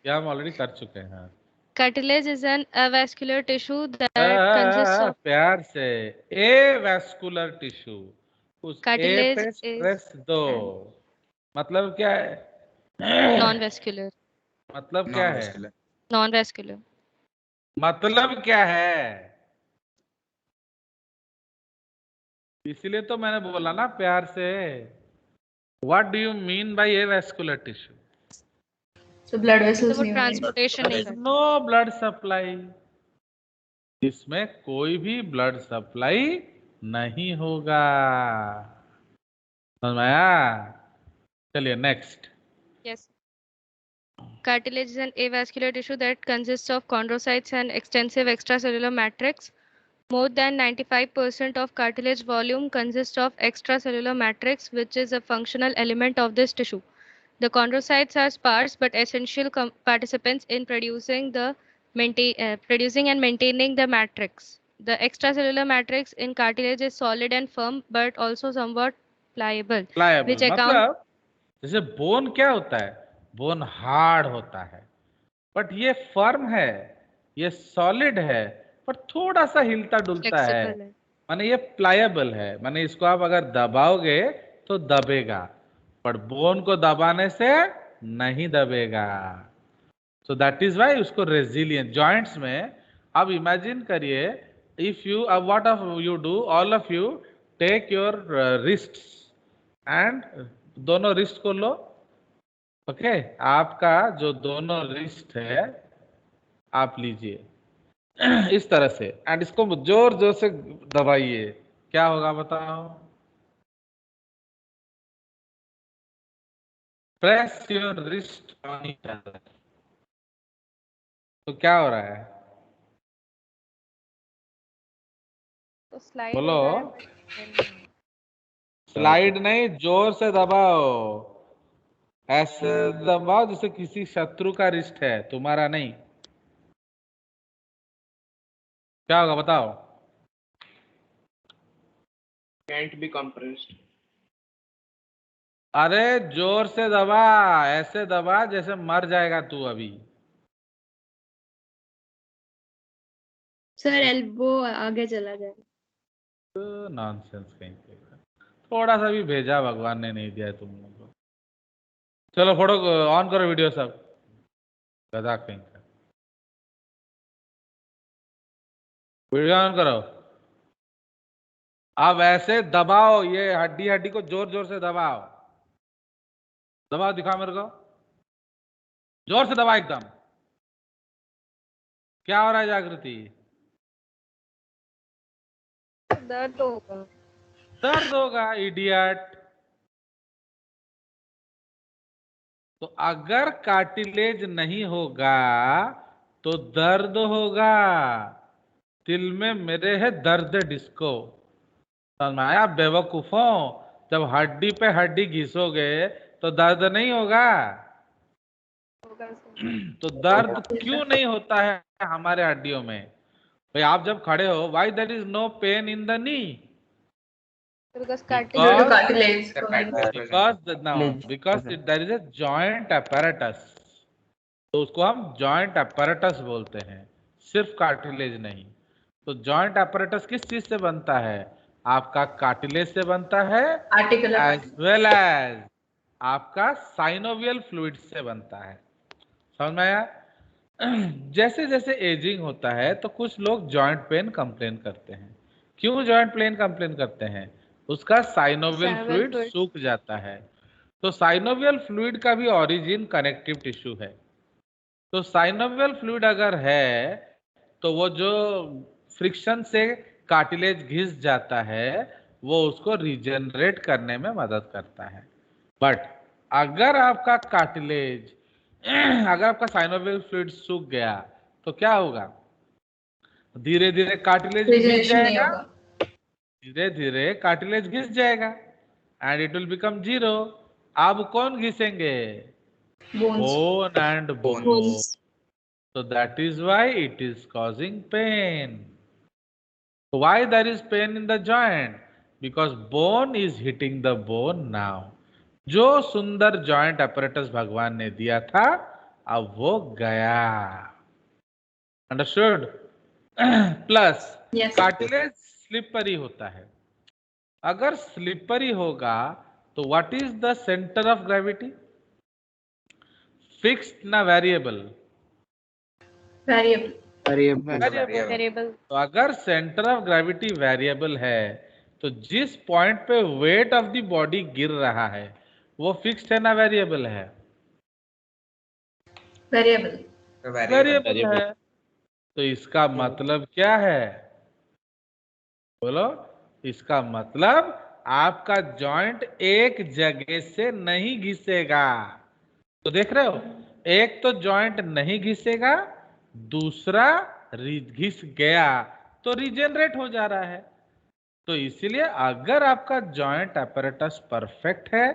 ये हम already कर चुके हैं। cartilage is an avascular tissue that consists of प्यार से, ए वैस्कुलर टिश्यू, उस ए cartilage पे is स्ट्रेस दो। मतलब क्या है? non-vascular। मतलब क्या है? Non-vascular। मतलब क्या है? इसीलिए तो मैंने बोला ना प्यार से। What do you mean by A vascular tissue? So blood तो vessels वो नहीं होंगे। ट्रांसपोर्टेशन नहीं करता। नो ब्लड सप्लाई, इसमें कोई भी ब्लड सप्लाई नहीं होगा। समझ में आया? चलिए next. Yes। Cartilage is an avascular tissue that consists of chondrocytes and extensive extracellular matrix. More than 95% of cartilage volume consists of extracellular matrix, which is a functional element of this tissue. The chondrocytes are sparse but essential participants in producing and maintaining the matrix. The extracellular matrix in cartilage is solid and firm, but also somewhat pliable, which pliable account मतलब जैसे bone क्या होता है? Bone hard होता है, but ये firm है, ये सॉलिड है, पर थोड़ा सा हिलता डुलता है। flexible है। माने ये प्लायबल है, माने इसको आप अगर दबाओगे तो दबेगा, पर बोन को दबाने से नहीं दबेगा। सो दैट इज वाई उसको रेजिलियंट। जॉइंट्स में अब इमेजिन करिए, इफ यू अब what of you do, all of you take your wrist एंड दोनों रिस्ट को लो। ओके, आपका जो दोनों रिस्ट है आप लीजिए इस तरह से, एंड इसको जोर जोर से दबाइए। क्या होगा बताओ? Press your wrist on each other. तो क्या हो रहा है? तो स्लाइड बोलो। हो रहा है but स्लाइड नहीं, जोर से दबाओ। ऐसे दबाओ जैसे किसी शत्रु का रिस्ट है, तुम्हारा नहीं। क्या होगा बताओ? Can't be compressed. अरे जोर से दबा, ऐसे दबा जैसे मर जाएगा तू अभी। सर एल्बो आगे चला जाए। नॉनसेंस कहीं पे, थोड़ा सा भी भेजा भगवान ने नहीं दिया है तुम लोगों को। चलो फोटो ऑन करो, वीडियो सब, गधा कहीं का। वीडियो ऑन करो। अब ऐसे दबाओ, ये हड्डी हड्डी को जोर जोर से दबाओ, दबाओ, दिखाओ मेरे को, जोर से दबाओ एकदम। क्या हो रहा है जागृति? दर्द होगा। दर्द होगा इडियट। तो अगर कार्टिलेज नहीं होगा तो दर्द होगा। दिल में मेरे है दर्द डिस्को। समझ में आया बेवकूफों? जब हड्डी पे हड्डी घिसोगे तो दर्द नहीं होगा। तो दर्द क्यों नहीं होता है हमारे हड्डियों में? भाई आप जब खड़े हो, why there is no pain in the knee? Because Due to cartilage. cartilage. because there is a joint apparatus, तो उसको हम जॉइंट apparatus बोलते हैं, सिर्फ कार्टिलेज नहीं। तो जॉइंट apparatus किस चीज से बनता है? आपका कार्टिलेज से बनता है, Articular. एज वेल एज आपका साइनोवियल फ्लूइड से बनता है। समझ में आया? जैसे जैसे एजिंग होता है तो कुछ लोग जॉइंट पेन कंप्लेन करते हैं। क्यों जॉइंट पेन कंप्लेन करते हैं? उसका साइनोवियल Synovial फ्लूइड fluid. सूख जाता है। तो साइनोवियल फ्लूइड का भी ओरिजिन कनेक्टिव टिश्यू है। तो साइनोवियल फ्लूइड अगर है तो वो जो फ्रिक्शन से कार्टिलेज घिस जाता है वो उसको रीजनरेट करने में मदद करता है। बट अगर आपका कार्टिलेज अगर आपका साइनोवियल फ्लूइड सूख गया तो क्या होगा? धीरे धीरे कार्टिलेज घिस Regeneration नहीं जाएगा, होगा। धीरे धीरे कार्टिलेज घिस जाएगा and it will become zero. अब कौन घिसेंगे? Bones. Bone and bone. Bones. So that is why it is causing pain. So why there is pain in the joint? Because bone is hitting the bone now. जो सुंदर joint apparatus भगवान ने दिया था अब वो गया। Understood? Plus Yes. Cartilage slippery होता है। अगर स्लिपरी होगा तो what is the centre of gravity? Fixed ना वेरिएबल? Variable. Variable. तो अगर सेंटर ऑफ ग्रेविटी वेरिएबल है तो जिस पॉइंट पे वेट ऑफ द बॉडी गिर रहा है वो फिक्स्ड है ना वेरिएबल है? Variable. वेरिएबल है। तो इसका मतलब क्या है? बोलो। इसका मतलब आपका जॉइंट एक जगह से नहीं घिसेगा। तो देख रहे हो, एक तो जॉइंट नहीं घिसेगा, दूसरा घिस गया तो रिजेनरेट हो जा रहा है। तो इसीलिए अगर आपका जॉइंट apparatus परफेक्ट है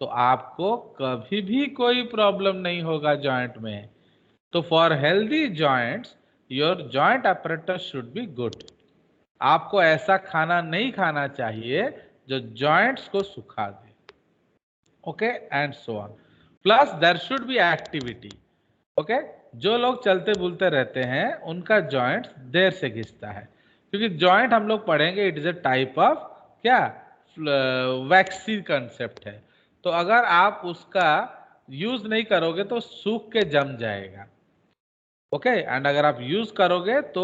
तो आपको कभी भी कोई प्रॉब्लम नहीं होगा जॉइंट में। तो for healthy joints your joint apparatus should be good. आपको ऐसा खाना नहीं खाना चाहिए जो जॉइंट्स को सुखा दे। Okay and so on. Plus there should be activity. Okay, जो लोग चलते बुलते रहते हैं उनका जॉइंट देर से घिसता है, क्योंकि जॉइंट हम लोग पढ़ेंगे it is a type of क्या, वैक्सी कंसेप्ट है। तो अगर आप उसका यूज नहीं करोगे तो सूख के जम जाएगा। ओके एंड अगर आप यूज करोगे तो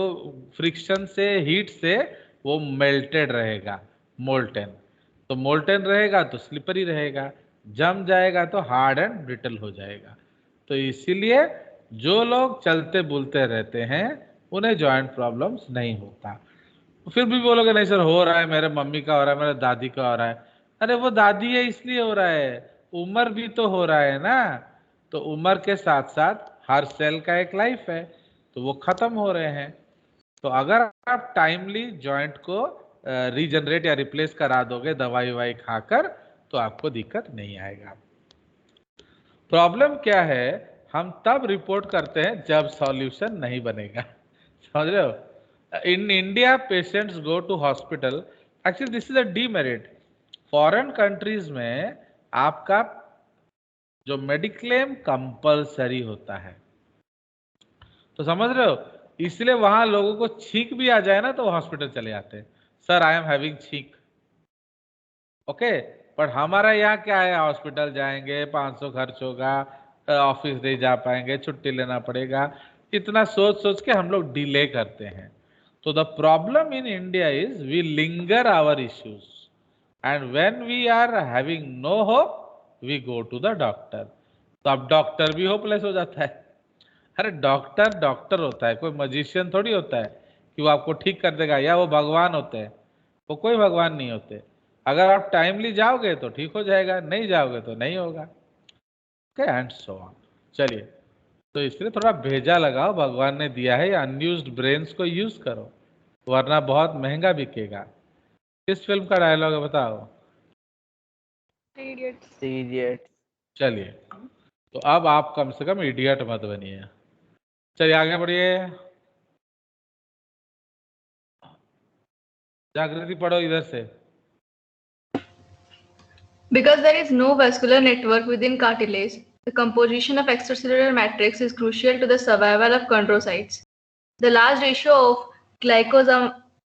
फ्रिक्शन से, हीट से वो मेल्टेड रहेगा, मोल्टेन। तो मोल्टेन रहेगा तो स्लिपरी रहेगा, जम जाएगा तो हार्ड एंड ब्रिटल हो जाएगा। तो इसीलिए जो लोग चलते बुलते रहते हैं उन्हें जॉइंट प्रॉब्लम्स नहीं होता। फिर भी बोलोगे नहीं सर हो रहा है, मेरे मम्मी का हो रहा है, मेरे दादी का हो रहा है। अरे वो दादी है इसलिए हो रहा है, उम्र भी तो हो रहा है ना। तो उम्र के साथ साथ हर सेल का एक लाइफ है, तो वो खत्म हो रहे हैं। तो अगर आप टाइमली जॉइंट को रीजनरेट या रिप्लेस करा दोगे दवाई ववाई खाकर तो आपको दिक्कत नहीं आएगा। प्रॉब्लम क्या है, हम तब रिपोर्ट करते हैं जब सॉल्यूशन नहीं बनेगा। समझ रहे हो? In India, patients go to hospital. Actually, this is a demerit. Foreign countries में आपका जो मेडिक्लेम कंपलसरी होता है, तो समझ रहे हो, इसलिए वहां लोगों को छींक भी आ जाए ना तो वो हॉस्पिटल चले जाते हैं, सर आई एम हैविंग छींक, ओके। पर हमारा यहाँ क्या है, हॉस्पिटल जाएंगे, 500 खर्च होगा, ऑफिस नहीं जा पाएंगे, छुट्टी लेना पड़ेगा, इतना सोच सोच के हम लोग डिले करते हैं। तो the problem in India is we linger our issues and when we are having no hope we go to the doctor. तो अब डॉक्टर भी होपलेस हो जाता है। अरे डॉक्टर डॉक्टर होता है, कोई मजिशियन थोड़ी होता है कि वो आपको ठीक कर देगा, या वो भगवान होते हैं, वो कोई भगवान नहीं होते। अगर आप टाइमली जाओगे तो ठीक हो जाएगा, नहीं जाओगे तो नहीं होगा, ओके एंड सो ऑन। चलिए, तो इसलिए थोड़ा भेजा लगाओ, भगवान ने दिया है, अनयूज्ड ब्रेन्स को यूज करो, वरना बहुत महंगा बिकेगा। किस फिल्म का डायलॉग है बताओ? इडियट। चलिए, तो अब आप कम से कम इडियट मत बनिए। चलिए आगे बढ़िए, जागृति पढ़ो इधर से। Because there is no vascular network within cartilage, the composition of extracellular matrix is crucial to the survival of chondrocytes. The large ratio of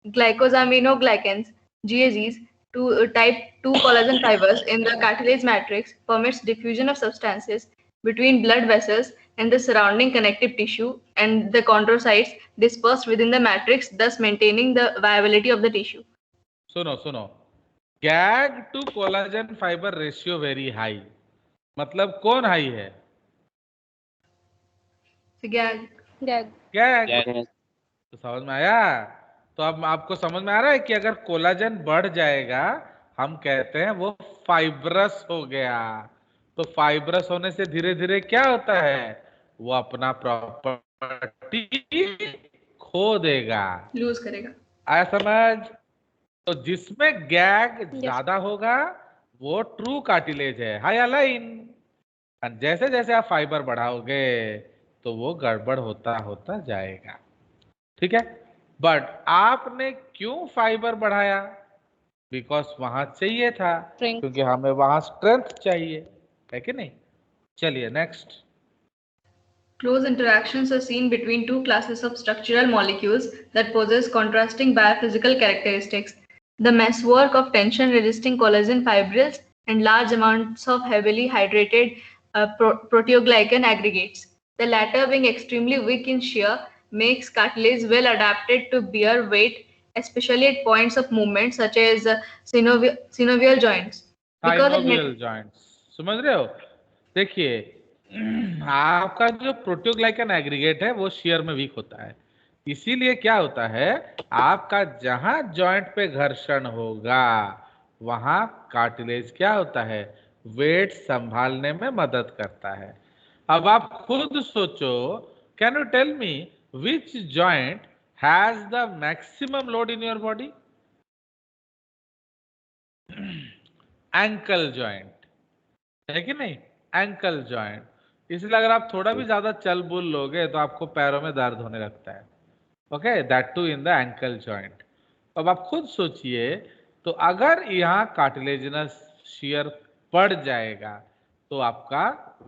glycosaminoglycans (GAGs) to type 2 collagen fibers in the cartilage matrix permits diffusion of substances between blood vessels and the surrounding connective tissue and the chondrocytes dispersed within the matrix, thus maintaining the viability of the tissue. सुनो सुनो, GAG to collagen fibre ratio very high, मतलब कौन high है? Gag. तो समझ में आया? तो अब आपको समझ में आ रहा है कि अगर कोलाजन बढ़ जाएगा, हम कहते हैं वो फाइब्रस हो गया। तो फाइब्रस होने से धीरे धीरे क्या होता है, वो अपना प्रॉपर्टी खो देगा, लूज करेगा। आया समझ? तो जिसमें गैग ज्यादा होगा वो ट्रू कार्टिलेज है, हाई अलाइन। जैसे जैसे आप फाइबर बढ़ाओगे तो वो गड़बड़ होता होता जाएगा, ठीक है। बट आपने क्यों फाइबर बढ़ाया? बिकॉज वहां चाहिए था, क्योंकि हमें वहां स्ट्रेंथ चाहिए, है कि नहीं? चलिए next. Close interactions are seen between two classes of structural molecules that possess contrasting biophysical characteristics. The meshwork of tension-resisting collagen fibrils and large amounts of heavily hydrated proteoglycan aggregates. The latter, being extremely weak in shear, makes cartilage well adapted to bear weight, especially at points of movement such as synovial joints. synovial joints, समझ रहे हो? देखिए, आपका जो प्रोटियोग्लाइकन aggregate है वो share में week होता है, इसीलिए क्या होता है, आपका जहां जॉइंट पे घर्षण होगा वहां कार्टिलेज क्या होता है, वेट संभालने में मदद करता है। अब आप खुद सोचो, can you tell me which joint has the maximum load in your body? Ankle joint, है कि नहीं? Ankle joint. इसलिए अगर आप थोड़ा भी ज्यादा चल बुल लोगे तो आपको पैरों में दर्द होने लगता है, okay, that too in the ankle joint. अब आप खुद सोचिए, तो अगर यहाँ कार्टिलेजिनस शियर बढ़ जाएगा तो आपका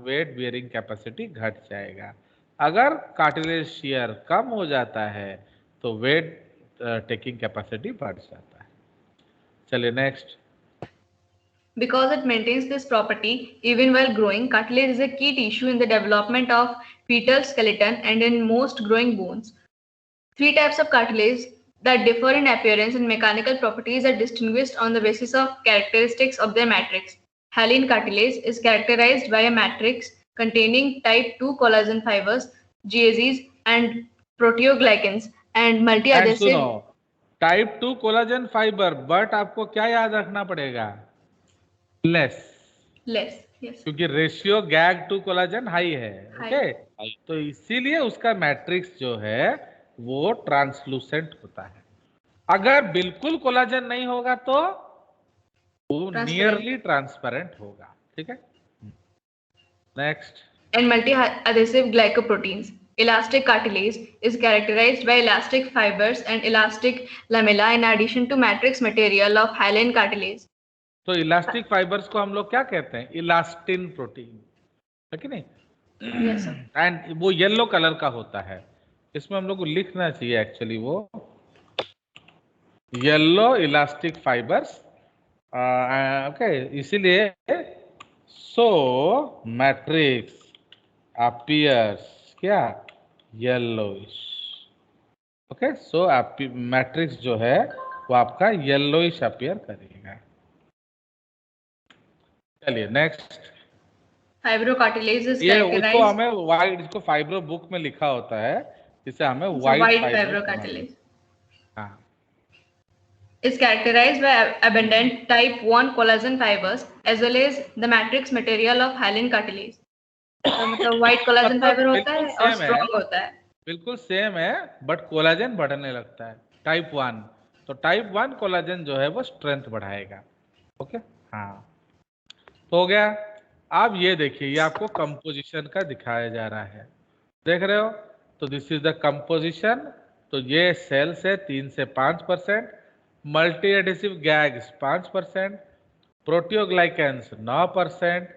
वेट बियरिंग कैपेसिटी घट जाएगा, अगर कार्टिलेज शियर कम हो जाता है तो वेट टेकिंग कैपेसिटी बढ़ जाता है। चलिए next. Because it maintains this property even while growing, cartilage is a key tissue in the development of fetal skeleton and in most growing bones. Three types of cartilage that differ in appearance and mechanical properties are distinguished on the basis of characteristics of their matrix. Hyaline cartilage is characterized by a matrix containing type 2 collagen fibers, GAGs, and proteoglycans, and multi-adhesive. Type 2 collagen fibre, but आपको क्या याद रखना पड़ेगा? Less, yes. क्योंकि ratio GAG to collagen high है, okay. तो इसीलिए उसका मैट्रिक्स जो है वो ट्रांसलूसेंट होता है। अगर बिल्कुल कोलाजन नहीं होगा तो वो नियरली ट्रांसपेरेंट होगा, ठीक है। Next. And multi-adhesive glycoproteins. elastic cartilage is characterized by elastic fibers and elastic lamella in addition to matrix material of hyaline cartilage. तो इलास्टिक फाइबर्स को हम लोग क्या कहते हैं? इलास्टिन प्रोटीन, है कि नहीं? Yes, sir. एंड वो येलो कलर का होता है। इसमें हम लोग को लिखना चाहिए एक्चुअली वो येलो इलास्टिक फाइबर्स, ओके, इसीलिए सो मैट्रिक्स अपीयर्स क्या? येलोइश। ओके, सो मैट्रिक्स जो है वो आपका येलोइश अपीयर करेगा। चलिए नेक्स्ट। Fibrocartilage is ये उसको characterized हमें वाइट, इसको फाइब्रो बुक में लिखा होता है, जिसे हमें as a white white fibro. fibrocartilage. हाँ, Is characterized by abundant type 1 collagen fibers as well as the matrix material of hyaline cartilage. तो मतलब white collagen मतलब fiber होता बिल्कुल है और सेम है, strong होता है। बिल्कुल सेम है, बट कोलाजन बढ़ने लगता है टाइप 1। तो टाइप 1 कोलाजन जो है वो स्ट्रेंथ बढ़ाएगा। ओके, हाँ, तो हो गया। अब ये देखिए, ये आपको कंपोजिशन का दिखाया जा रहा है, देख रहे हो? तो दिस इज द कंपोजिशन। तो ये सेल्स है 3 से 5%, multi adhesive gags 5%, प्रोटियोग्लाइकेंस 9%,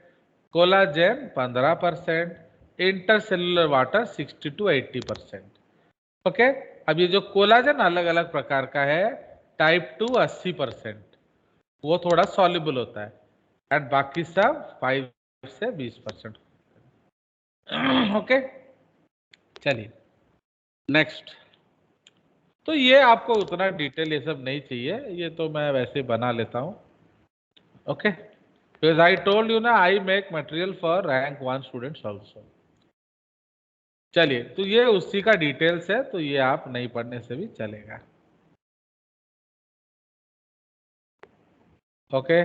collagen 15%, intercellular water 60 to 80%। Okay, अब ये जो कोलाजन अलग अलग प्रकार का है, टाइप 2 80%, वो थोड़ा सॉल्युबल होता है, एंड बाकी सब 5 से 20%। ओके, चलिए नेक्स्ट। तो ये आपको उतना डिटेल ये सब नहीं चाहिए, ये तो मैं वैसे बना लेता हूँ। Okay, because I told you ना, I make material for rank 1 students also. चलिए, तो ये उसी का डिटेल्स है, तो ये आप नहीं पढ़ने से भी चलेगा। ओके,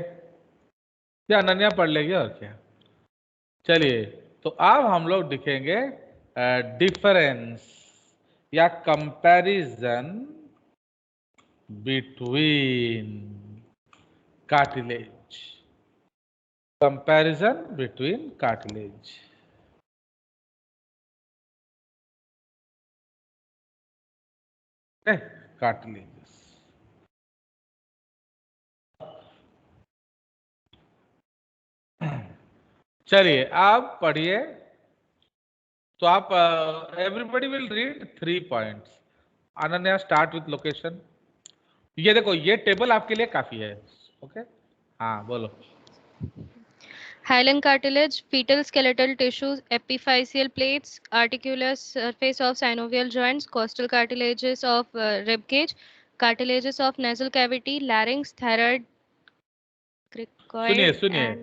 या अनन्या पढ़ लेगी और क्या। चलिए, तो अब हम लोग दिखेंगे डिफरेंस या comparison between cartilage. Comparison between cartilage. Cartilages. चलिए, आप पढ़िए। तो आप everybody will read 3 points. Ananya start with location. ये देखो, ये टेबल आपके लिए काफी है। ओके, हाँ बोलो। Hyaline cartilage, fetal skeletal tissues, epiphyseal plates, articular surface of synovial joints, costal cartilages of rib cage, cartilages of nasal cavity, larynx, thyroid, सुनिए cricoid सुनिए, and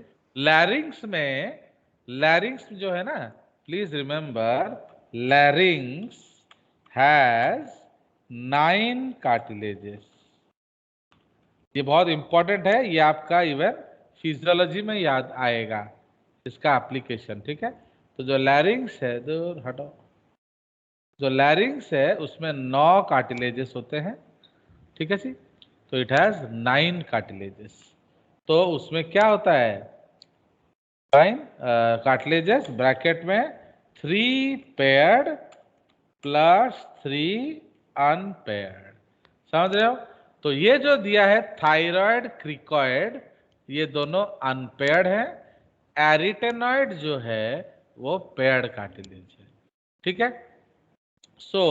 लैरिंग्स जो है ना, प्लीज रिमेंबर, लैरिंग्स हैज 9 कार्टिलेजेस। ये बहुत इंपॉर्टेंट है, ये आपका इवन फिजियोलॉजी में याद आएगा, इसका एप्लीकेशन। ठीक है, तो जो लैरिंग्स है, दूर हटो, जो लैरिंग्स है उसमें 9 कार्टिलेजेस होते हैं। ठीक है जी, तो इट हैज 9 कार्टिलेजेस। तो उसमें क्या होता है? 9 कार्टिलेजेस ब्रैकेट में 3 पेयर्ड प्लस 3 अनपेयर्ड। समझ रहे हो? तो ये जो दिया है थायराइड, क्रिकॉइड, ये दोनों अनपेयर्ड है। एरिटेनॉइड जो है वो पेयर्ड कार्टिलेज है। ठीक है, सो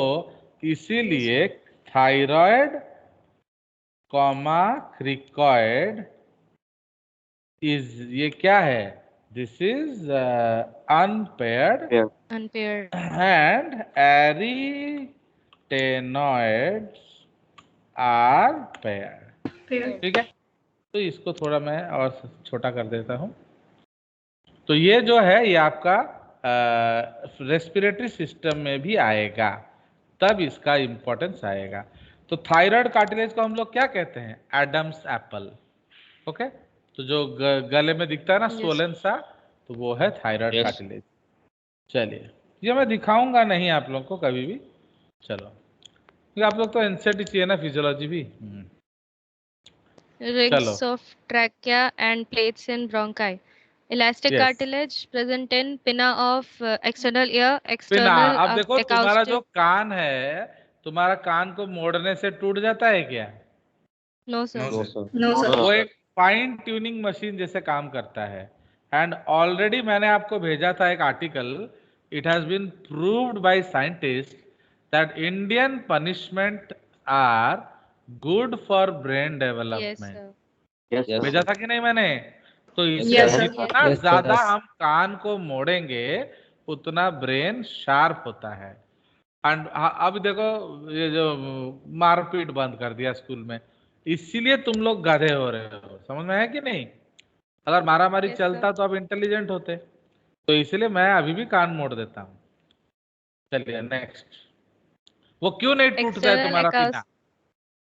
इसीलिए थायराइड कॉमा क्रिकॉइड इज, ये क्या है? This is unpaired unpaired. and arytenoids are paired। Paired. ठीक है, तो इसको थोड़ा मैं और छोटा कर देता हूं। तो ये जो है ये आपका रेस्पिरेटरी सिस्टम में भी आएगा, तब इसका इंपॉर्टेंस आएगा। तो थायराइड कार्टिलेज को हम लोग क्या कहते हैं? Adam's apple. ओके, तो जो गले में दिखता है ना, Yes. सोलन सा, तो वो है थायराइड Yes. कार्टिलेज। चलिए, ये मैं दिखाऊंगा नहीं आप लोग को कभी भी। चलो, क्योंकि आप लोग तो एनसीईआरटी चाहिए ना, फिजियोलॉजी भी। Rings चलो, of trachea and plates in bronchi. Elastic Yes. cartilage present in pinna of external ear, पिना, external अब देखो तुम्हारा जो acoustic. कान है, तुम्हारा कान को मोड़ने से टूट जाता है क्या? No, sir. No, sir. No, sir. वो एक फाइन ट्यूनिंग मशीन जैसे काम करता है. एंड ऑलरेडी मैंने आपको भेजा था एक article. It has been proved by scientist that Indian punishment are good for brain Yes, development. sir. Yes, भेजा sir. था कि नहीं मैंने? तो इससे Yes, sir. जितना Yes, sir. ज्यादा हम कान को मोड़ेंगे उतना ब्रेन शार्प होता है. एंड अब देखो ये जो मारपीट बंद कर दिया स्कूल में, इसीलिए तुम लोग गधे हो रहे हो. समझ में है कि नहीं? अगर मारामारी Yes, चलता तो अब इंटेलिजेंट होते. तो इसलिए मैं अभी भी कान मोड़ देता हूँ. चलिए नेक्स्ट. वो क्यों नहीं टूटता है External तुम्हारा पिना? acoustic.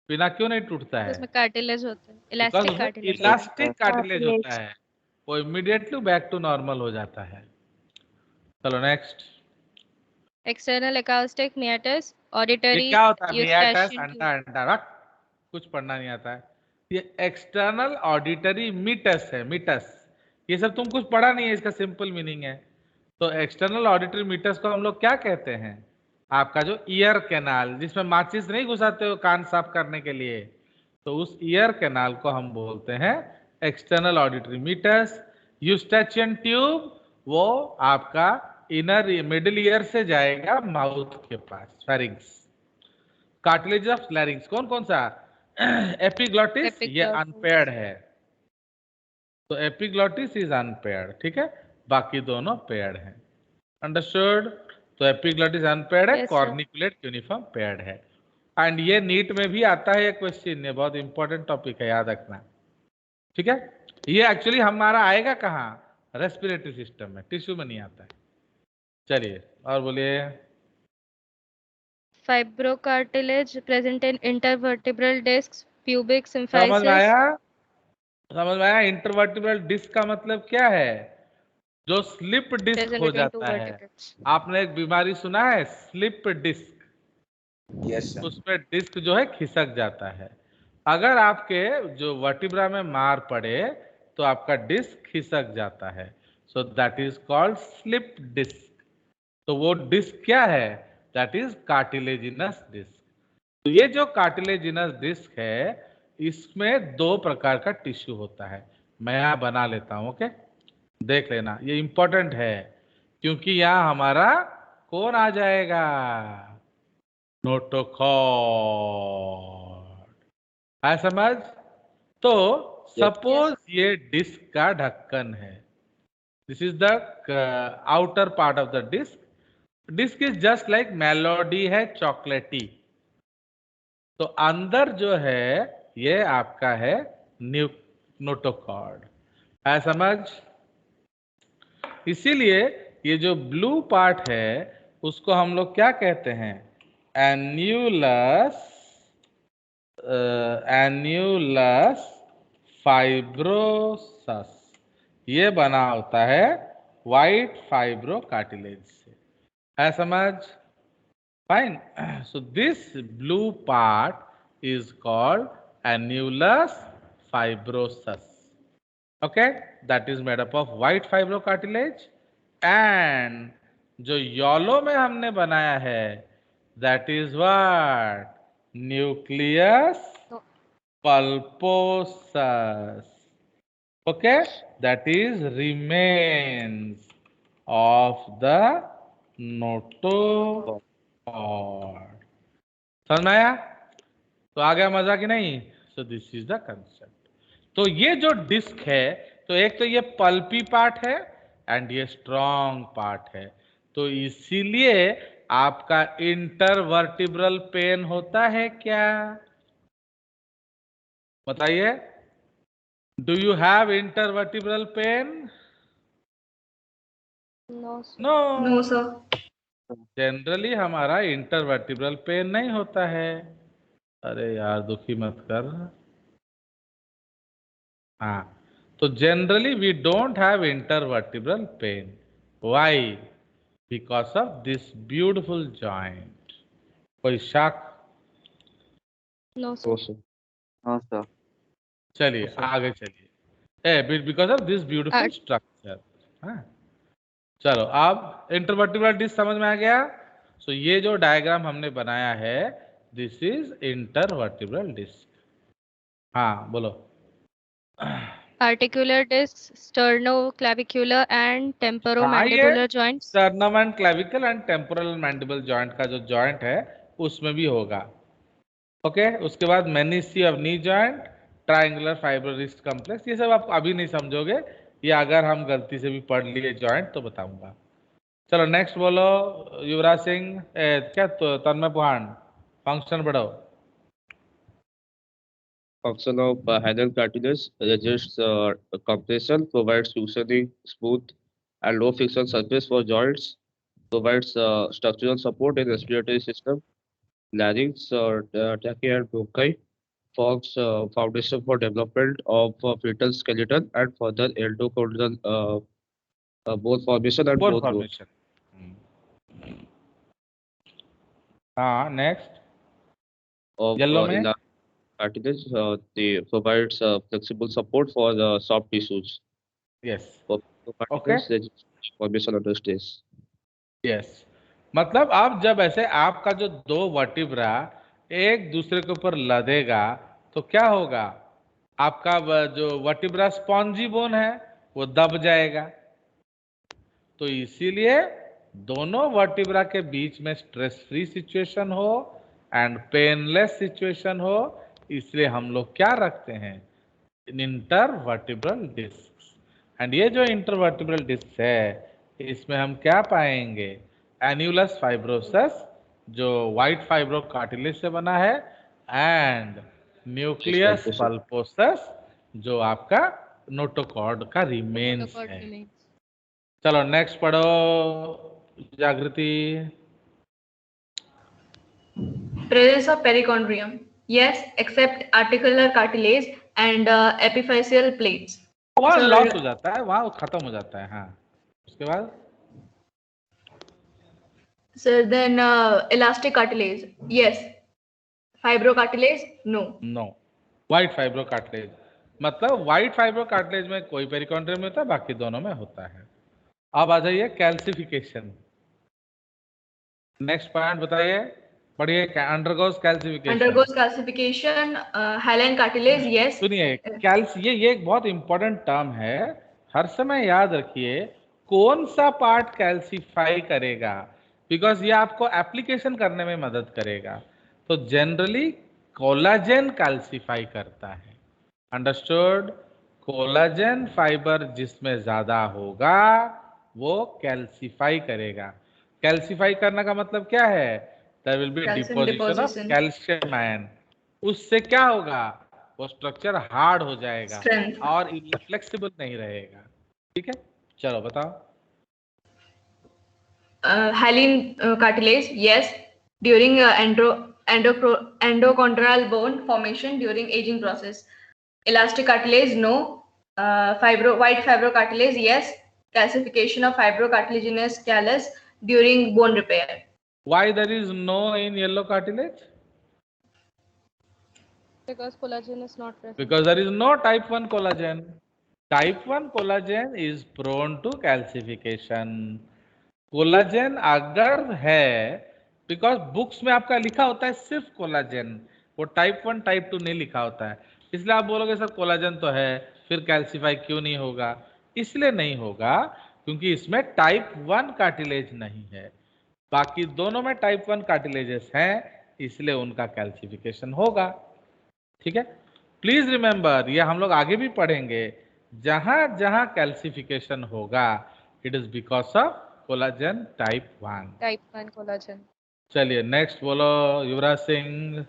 पिना क्यों नहीं टूटता है? उसमें cartilage होता है. बिकॉज Elastic वो cartilage. इलास्टिक कार्टिलेज होता है. वो इमीडिएटली बैक टू नॉर्मल हो जाता है. चलो नेक्स्ट. External acoustic meatus, ये auditory क्या होता है? मियाटस, eustachian tube. अंडा अंडा रख. कुछ पढ़ना नहीं आता है. ये एक्सटर्नल ऑडिटरी मीटस है. मीटस ये सब तुम कुछ पढ़ा नहीं है. इसका सिंपल मीनिंग है. तो एक्सटर्नल ऑडिटरी मीटस को हम लोग क्या कहते हैं? आपका जो ईयर कैनाल, जिसमें माचिस नहीं घुसाते हो कान साफ करने के लिए, तो उस ईयर कैनाल को हम बोलते हैं external auditory meatus. Eustachian tube वो आपका इनर मिडिल ईयर से जाएगा माउथ के पास, फेरिंग्स. कार्टिलेज ऑफ लैरिंग्स कौन कौन सा? एपिग्लॉटिस, ये Epiglottis. अनपेयर्ड है. तो एपिग्लॉटिस इज अनपेयर्ड. ठीक है, बाकी दोनों पेयर्ड हैं. अंडरस्टूड? तो एपिग्लॉटिस अनपेयर्ड है, Yes, sir. Corniculate uniform paired है. एंड ये नीट में भी आता है. ये क्वेश्चन ये बहुत इंपॉर्टेंट टॉपिक है, याद रखना. ठीक है, ये एक्चुअली हमारा आएगा कहाँ? रेस्पिरेटरी सिस्टम में, टिश्यू में नहीं आता है. चलिए और बोलिए. Fibrocartilage present in intervertebral discs, pubic समझ में symphysis. आया? समझ में आया? इंटरवर्टिब्रल डिस्क का मतलब क्या है? जो स्लिप डिस्क Present हो between two जाता है. vertebrates. आपने एक बीमारी सुना है, स्लिप डिस्क. Yes, sir. उसमें डिस्क जो है खिसक जाता है. अगर आपके जो वर्टिब्रा में मार पड़े तो आपका डिस्क खिसक जाता है. So that is called slip disc. तो वो डिस्क क्या है? That is cartilaginous disc. तो ये जो कार्टिलेजिनस डिस्क है, इसमें दो प्रकार का टिश्यू होता है. मैं यहाँ बना लेता हूँ. ओके, देख लेना, ये इंपॉर्टेंट है क्योंकि यहाँ हमारा कौन आ जाएगा? नोटोकॉर्ड. है समझ? तो सपोज ये डिस्क का ढक्कन है. This is the outer part of the disc. Disc is just like Melody है चॉकलेटी. तो अंदर जो है ये आपका है नोटोकॉर्ड. है समझ? इसीलिए ये जो ब्लू पार्ट है उसको हम लोग क्या कहते हैं? एन्यूलस. Annulus fibrosus. ये बना होता है व्हाइट फाइब्रो कार्टिलेज से. है समझ? Fine. So this blue part is called annulus fibrosus. Okay, that is made up of white fibrocartilage. And जो येलो में हमने बनाया है, that is what? Nucleus pulposus. Okay, that is remains of the notochord. समझ में आया? तो आ गया मजा कि नहीं? So this is the concept. तो ये जो डिस्क है, तो एक तो ये पल्पी पार्ट है एंड ये स्ट्रॉन्ग पार्ट है. तो इसीलिए आपका इंटरवर्टिब्रल पेन होता है क्या? बताइए. Do you have intervertebral pain? No, sir. No. No, sir. Generally हमारा इंटरवर्टिब्रल पेन नहीं होता है. अरे यार दुखी मत कर. हाँ, तो generally we don't have intervertebral pain. Why? Because of this beautiful joint. कोई शक? No, sir. No, sir. No, sir. चलिए आगे चलिए. Because of this beautiful Art- structure. हाँ, चलो अब इंटरवर्टिब्रल डिस्क समझ में आ गया। सो ये जो डायग्राम हमने बनाया है, दिस इज इंटरवर्टिब्रल डिस्क। हाँ बोलो। Articular discs, sternoclavicular and हाँ, ये temporomandibular joints. sternum and clavicle and temporal mandible joint का जो जॉइंट है उसमें भी होगा। ओके, उसके बाद menisci of knee joint, triangular fibre wrist complex, ये सब आप अभी नहीं समझोगे, ये अगर हम गलती से भी पढ़ लिए जॉइंट तो बताऊंगा। चलो नेक्स्ट बोलो युवराज सिंह, क्या तो तन्मय पुहान, फंक्शन बढ़ाओ। Function of hyaline cartilage resists compression, provides cushioning, smooth and low friction surface for joints, provides structural support in respiratory system, larynx, trachea and bronchi, forms foundation for development of fetal skeleton and further endochondral bone formation and bone bone growth. Formation. हाँ next, Of yellow में elastic cartilage, they provides flexible support for the soft tissues. Yes, For okay cartilage, resist formation under stress. Yes, मतलब अब जब ऐसे आपका जो दो vertebra एक दूसरे के ऊपर लदेगा तो क्या होगा, आपका जो वर्टिब्रा स्पॉन्जी बोन है वो दब जाएगा। तो इसीलिए दोनों वर्टिब्रा के बीच में स्ट्रेस फ्री सिचुएशन हो एंड पेनलेस सिचुएशन हो, इसलिए हम लोग क्या रखते हैं, इंटरवर्टिब्रल डिस्क। एंड ये जो इंटरवर्टिब्रल डिस्क है इसमें हम क्या पाएंगे, एन्युलस फाइब्रोसस जो व्हाइट फाइब्रो कार्टिलेज से बना है, एंड न्यूक्लियस पल्पोसस जो आपका नोटोकॉर्ड का रिमेन्स है। चलो नेक्स्ट पढ़ो जागृति। Presence of perichondrium. Yes, except articular cartilage and epiphyseal plates. वहाँ Sir, लॉस हो जाता है, वहाँ खत्म हो जाता है। हाँ, उसके बाद sir, then elastic cartilage. Yes. Fibrocartilage? No. No, white fibro cartilage, मतलब व्हाइट फाइब्रो कार्टिलेज में कोई पेरिकॉन्ड्रियम नहीं होता, बाकी दोनों में होता है। अब आ जाइए कैल्सिफिकेशन। नेक्स्ट पॉइंट बताइए, पढ़िए, undergoes calcification. Undergoes calcification. Hyaline cartilage? Yes. सुनिए, ये एक बहुत इंपॉर्टेंट टर्म है, हर समय याद रखिए कौन सा पार्ट कैल्सिफाई करेगा, बिकॉज ये आपको एप्लीकेशन करने में मदद करेगा। तो जनरली कोलाजेन कैल्सिफाई करता है, अंडरस्टूड। कोलाजेन फाइबर जिसमें ज्यादा होगा वो कैल्सिफाई करेगा। कैल्सिफाई करने का मतलब क्या है, there will be Calcium deposition of deposition. Calcium ion, उससे क्या होगा, वो स्ट्रक्चर हार्ड हो जाएगा Strength. और फ्लेक्सिबल नहीं रहेगा। ठीक है, चलो बताओ। Hyaline cartilage? Yes. During endochondral bone formation during aging process. Elastic cartilage? No. White fibrocartilage? Yes. Calcification of fibrocartilaginous callus during bone repair. Why there is no in yellow cartilage? Because collagen is not present. Because there is no type 1 collagen. Type 1 collagen is prone to calcification. Collagen अगर है, because books में आपका लिखा होता है सिर्फ collagen, वो type 1 type 2 नहीं लिखा होता है, इसलिए आप बोलोगे सर कोलाजेन तो है फिर कैल्सिफाई क्यों नहीं होगा। इसलिए नहीं होगा क्योंकि इसमें टाइप 1 कार्टिलेज नहीं है, बाकी दोनों में टाइप 1 कार्टिलेजेस हैं, इसलिए उनका कैल्सिफिकेशन होगा। ठीक है, प्लीज रिमेंबर, ये हम लोग आगे भी पढ़ेंगे, जहां जहां कैल्सिफिकेशन होगा it is because of collagen type 1। Type 1 collagen. चलिए नेक्स्ट बोलो युवराज सिंह।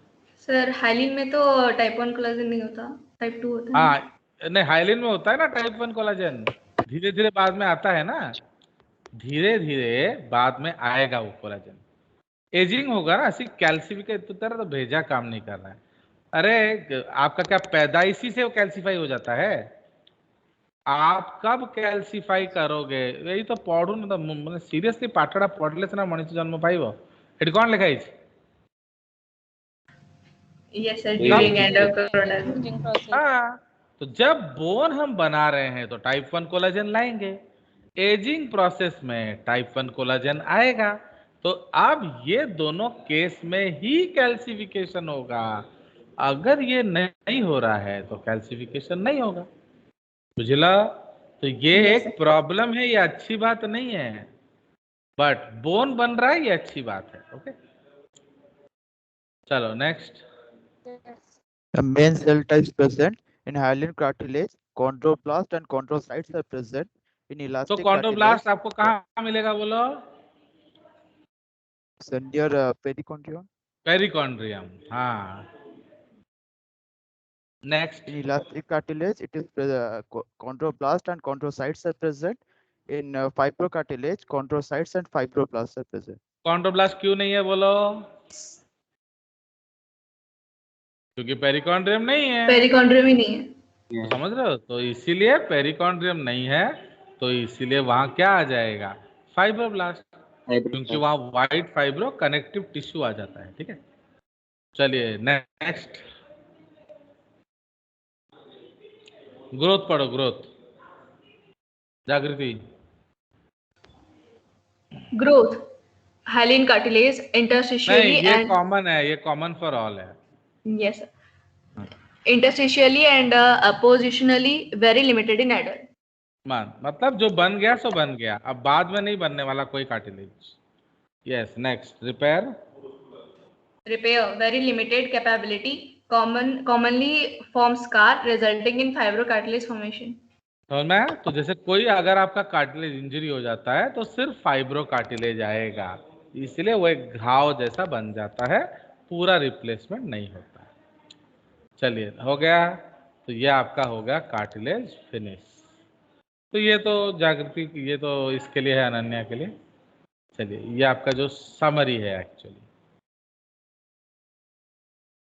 सर हाइलिन में तो टाइप 1 कोलाजन नहीं होता, टाइप 2 होता है। हाँ, नहीं हाइलिन में होता है ना टाइप 1 कोलाजन, धीरे धीरे बाद में आता है ना, धीरे धीरे बाद में आएगा वो कोलाजन, एजिंग होगा ना, सिर्फ कैल्सिफिकेशन तो भेजा काम नहीं कर रहा है। अरे आपका क्या पैदाइशी से वो कैल्सिफाई हो जाता है, आप कब कैल्सिफाई करोगे, यही तो पढ़ू ना, तो मैंने सीरियसली पाठड़ा पढ़ले ना मनीष जन्म पाइब, एटी कौन लिखा है? Yes sir, during endochondral. हाँ, तो जब बोन हम बना रहे हैं तो टाइप 1 कोलाजन लाएंगे, एजिंग प्रोसेस में टाइप 1 कोलाजन आएगा। तो अब ये दोनों केस में ही कैल्सिफिकेशन होगा। अगर ये नहीं हो रहा है तो कैल्सिफिकेशन नहीं होगा। बुझला? तो ये Yes, एक sir. प्रॉब्लम है, ये अच्छी बात नहीं है, बट बोन बन रहा है, ये अच्छी बात है। ओके, चलो next. The main cell types present in hyaline cartilage, chondroblast and chondrocytes are present in तो elastic कॉन्ड्रोब्लास्ट cartilage आपको कहाँ मिलेगा बोलो? near perichondrium. पेरिकॉन्ड्रियम, हाँ। Next. In elastic cartilage, it is chondroblast and chondrocytes are present. In fibrocartilage, chondrocytes and fibroblasts are present. Chondroblast क्यों नहीं है बोलो? क्योंकि पेरिकॉन्ड्रियम नहीं है। पेरिकॉन्ड्रियम ही नहीं है। तो समझ रहे हो? तो इसीलिए पेरिकॉन्ड्रियम नहीं है, तो इसीलिए वहां क्या आ जाएगा? फाइब्रोब्लास्ट, क्योंकि वहां वाइट फाइब्रो कनेक्टिव टिश्यू आ जाता है। ठीक है, चलिए नेक्स्ट। ग्रोथ पढ़ो, ग्रोथ। जागृति। ग्रोथ hyaline cartilage नहीं, interstitially ये and कॉमन है, ये कॉमन फॉर ऑल है। yes sir. Interstitially and positionally very limited in adult. मतलब जो बन गया सो बन गया, अब बाद में नहीं बनने वाला कोई cartilage. Yes, next. Repair. Repair very limited capability. Commonly form scar resulting in fibrocartilage formation. समझ में? तो जैसे कोई अगर आपका कार्टिलेज इंजरी हो जाता है तो सिर्फ फाइब्रो कार्टिलेज आएगा, इसलिए वो एक घाव जैसा बन जाता है, पूरा रिप्लेसमेंट नहीं होता है। चलिए, हो गया। तो ये आपका हो गया कार्टिलेज फिनिश। तो ये तो जागृति, ये तो इसके लिए है, अनन्या के लिए। चलिए, ये आपका जो समरी है एक्चुअली।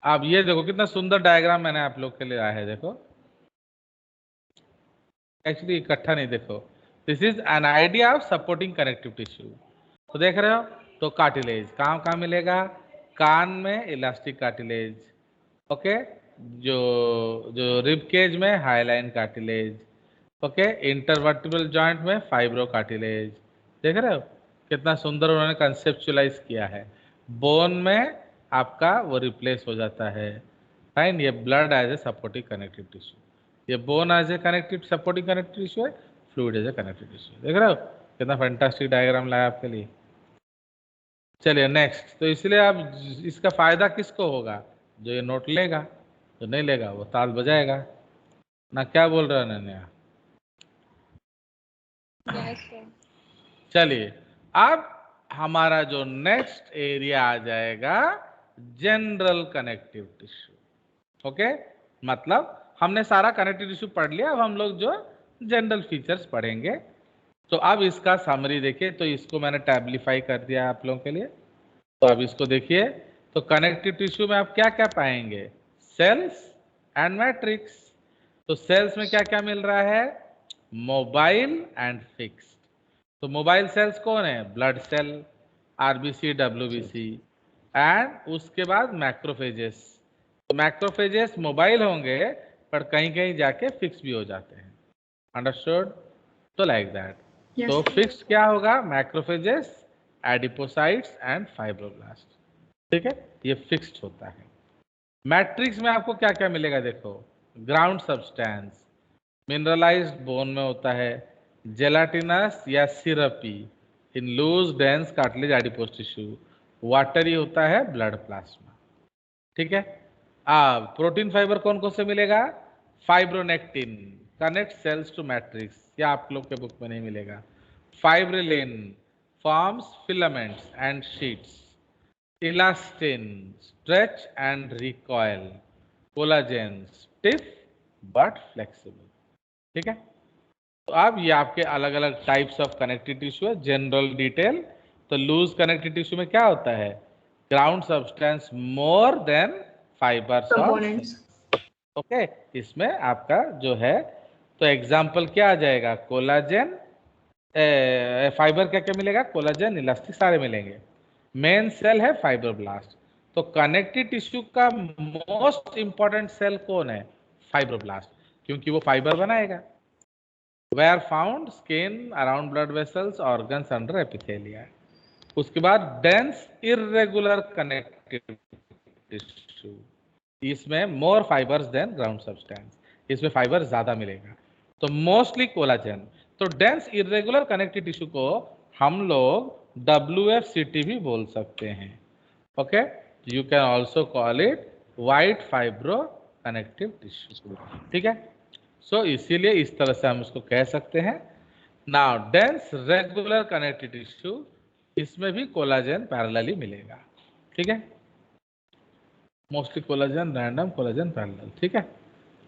आप ये देखो कितना सुंदर डायग्राम मैंने आप लोग के लिए आया है। देखो, एक्चुअली इकट्ठा नहीं, देखो, this is an idea of supporting connective tissue. तो देख रहे हो? तो कार्टिलेज कहाँ कहाँ मिलेगा? कान में इलास्टिक कार्टिलेज, ओके, जो जो रिब केज में highline cartilage, okay, intervertebral joint में फाइब्रो कार्टिलेज। देख रहे हो कितना सुंदर उन्होंने कंसेप्चुलाइज किया है। बोन में आपका वो रिप्लेस हो जाता है। फाइन, ये blood as a supporting connective tissue, ये bone as a connective supporting connective tissue है, fluid as a connective tissue. देख रहे हो कितना फैंटास्टिक डायग्राम लाया आपके लिए। चलिए नेक्स्ट। तो इसलिए अब इसका फायदा किसको होगा? जो ये नोट लेगा, जो नहीं लेगा वो ताल बजाएगा ना। क्या बोल रहे हो अनन्या? चलिए, अब हमारा जो नेक्स्ट एरिया आ जाएगा जनरल कनेक्टिव टिश्यू। ओके, मतलब हमने सारा कनेक्टिव टिश्यू पढ़ लिया, अब हम लोग जो जनरल फीचर्स पढ़ेंगे। तो अब इसका समरी देखिए। तो इसको मैंने टैबलिफाई कर दिया आप लोगों के लिए। तो अब इसको देखिए। तो कनेक्टिव टिश्यू में आप क्या क्या पाएंगे? Cells and matrix. तो सेल्स में क्या क्या मिल रहा है? Mobile and fixed. तो मोबाइल सेल्स कौन है? Blood cell, RBC, WBC, and उसके बाद मैक्रोफेजेस। तो मैक्रोफेजेस मोबाइल होंगे पर कहीं कहीं जाके फिक्स भी हो जाते हैं। अंडरस्टूड? तो लाइक दैट। Yes. तो फिक्स्ड क्या होगा? Macrophages, adipocytes and fibroblast. ठीक है, ये फिक्स्ड होता है। मैट्रिक्स में आपको क्या क्या मिलेगा? देखो, ग्राउंड सब्सटेंस, मिनरलाइज्ड बोन में होता है, जेलाटिनस या syrupy in loose dense cartilage adipose tissue, watery होता है ब्लड प्लाज्मा। ठीक है। अब प्रोटीन फाइबर कौन कौन से मिलेगा? Fibronectin connect cells to matrix, या आप लोग के बुक में नहीं मिलेगा। Fibrillin forms filaments and sheets, elastin stretch and recoil, collagen stiff but flexible. ठीक है। तो अब ये आपके अलग अलग टाइप्स ऑफ कनेक्टिव टिश्यू है, जनरल डिटेल। तो लूज कनेक्टिव टिश्यू में क्या होता है? Ground substance more than fibres Components. Okay. इसमें आपका जो है, तो एग्जाम्पल क्या आ जाएगा? कोलाजेन, फाइबर क्या क्या मिलेगा? कोलाजेन, इलास्टिक, सारे मिलेंगे। मेन सेल है फाइब्रोब्लास्ट। तो कनेक्टिव टिश्यू का मोस्ट इंपॉर्टेंट सेल कौन है? फाइब्रोब्लास्ट, क्योंकि वो फाइबर बनाएगा। Where found skin around blood vessels, organs under epithelia. उसके बाद डेंस इरेगुलर कनेक्टिव टिश्यू, इसमें more fibres than ground substance, इसमें फाइबर ज्यादा मिलेगा, तो मोस्टली कोलाजन। तो डेंस इरेगुलर कनेक्टिव टिश्यू को हम लोग WFCT भी बोल सकते हैं। Okay, you can also call it white fibro connective tissue. ठीक है, सो इसीलिए इस तरह से हम इसको कह सकते हैं। Now dense regular connective tissue, इसमें भी कोलाजन पैरेलली मिलेगा। ठीक है, mostly collagen, random collagen parallel. ठीक है,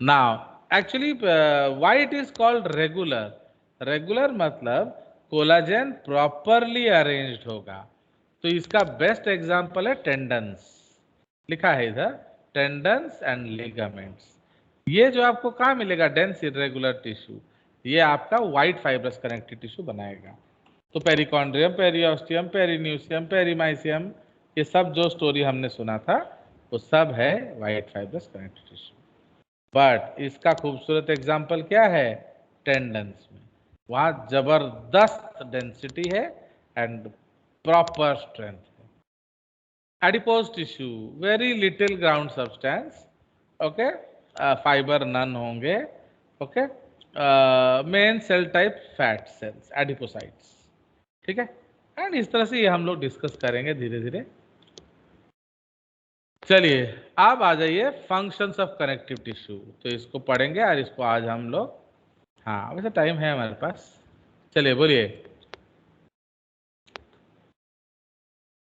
now actually why it is called regular? Regular मतलब कोलाजन प्रॉपरली अरेंज्ड होगा। तो इसका बेस्ट एग्जांपल है टेंडन्स, लिखा है इधर, टेंडन्स एंड लिगामेंट्स। ये जो आपको कहाँ मिलेगा डेंस इरेगुलर टिश्यू, ये आपका व्हाइट फाइब्रस कनेक्टिव टिश्यू बनाएगा। तो पेरिकॉन्ड्रियम, पेरियोस्टियम, पेरिन्यूसियम, पेरीमाइसियम, ये सब जो स्टोरी हमने सुना था वो सब है white fibrous connective tissue. But इसका खूबसूरत एग्जाम्पल क्या है? टेंडन्स में, वहां जबरदस्त डेंसिटी है एंड प्रॉपर स्ट्रेंथ है। Adipose tissue, very little ground substance, okay, fibre none होंगे, okay, main cell type fat cells, adipocytes. ठीक है, एंड इस तरह से ये हम लोग डिस्कस करेंगे धीरे धीरे। चलिए अब आ जाइए फंक्शंस ऑफ कनेक्टिव टिश्यू, तो इसको पढ़ेंगे और इसको आज हम लोग, हाँ वैसे टाइम है हमारे पास, चलिए बोलिए।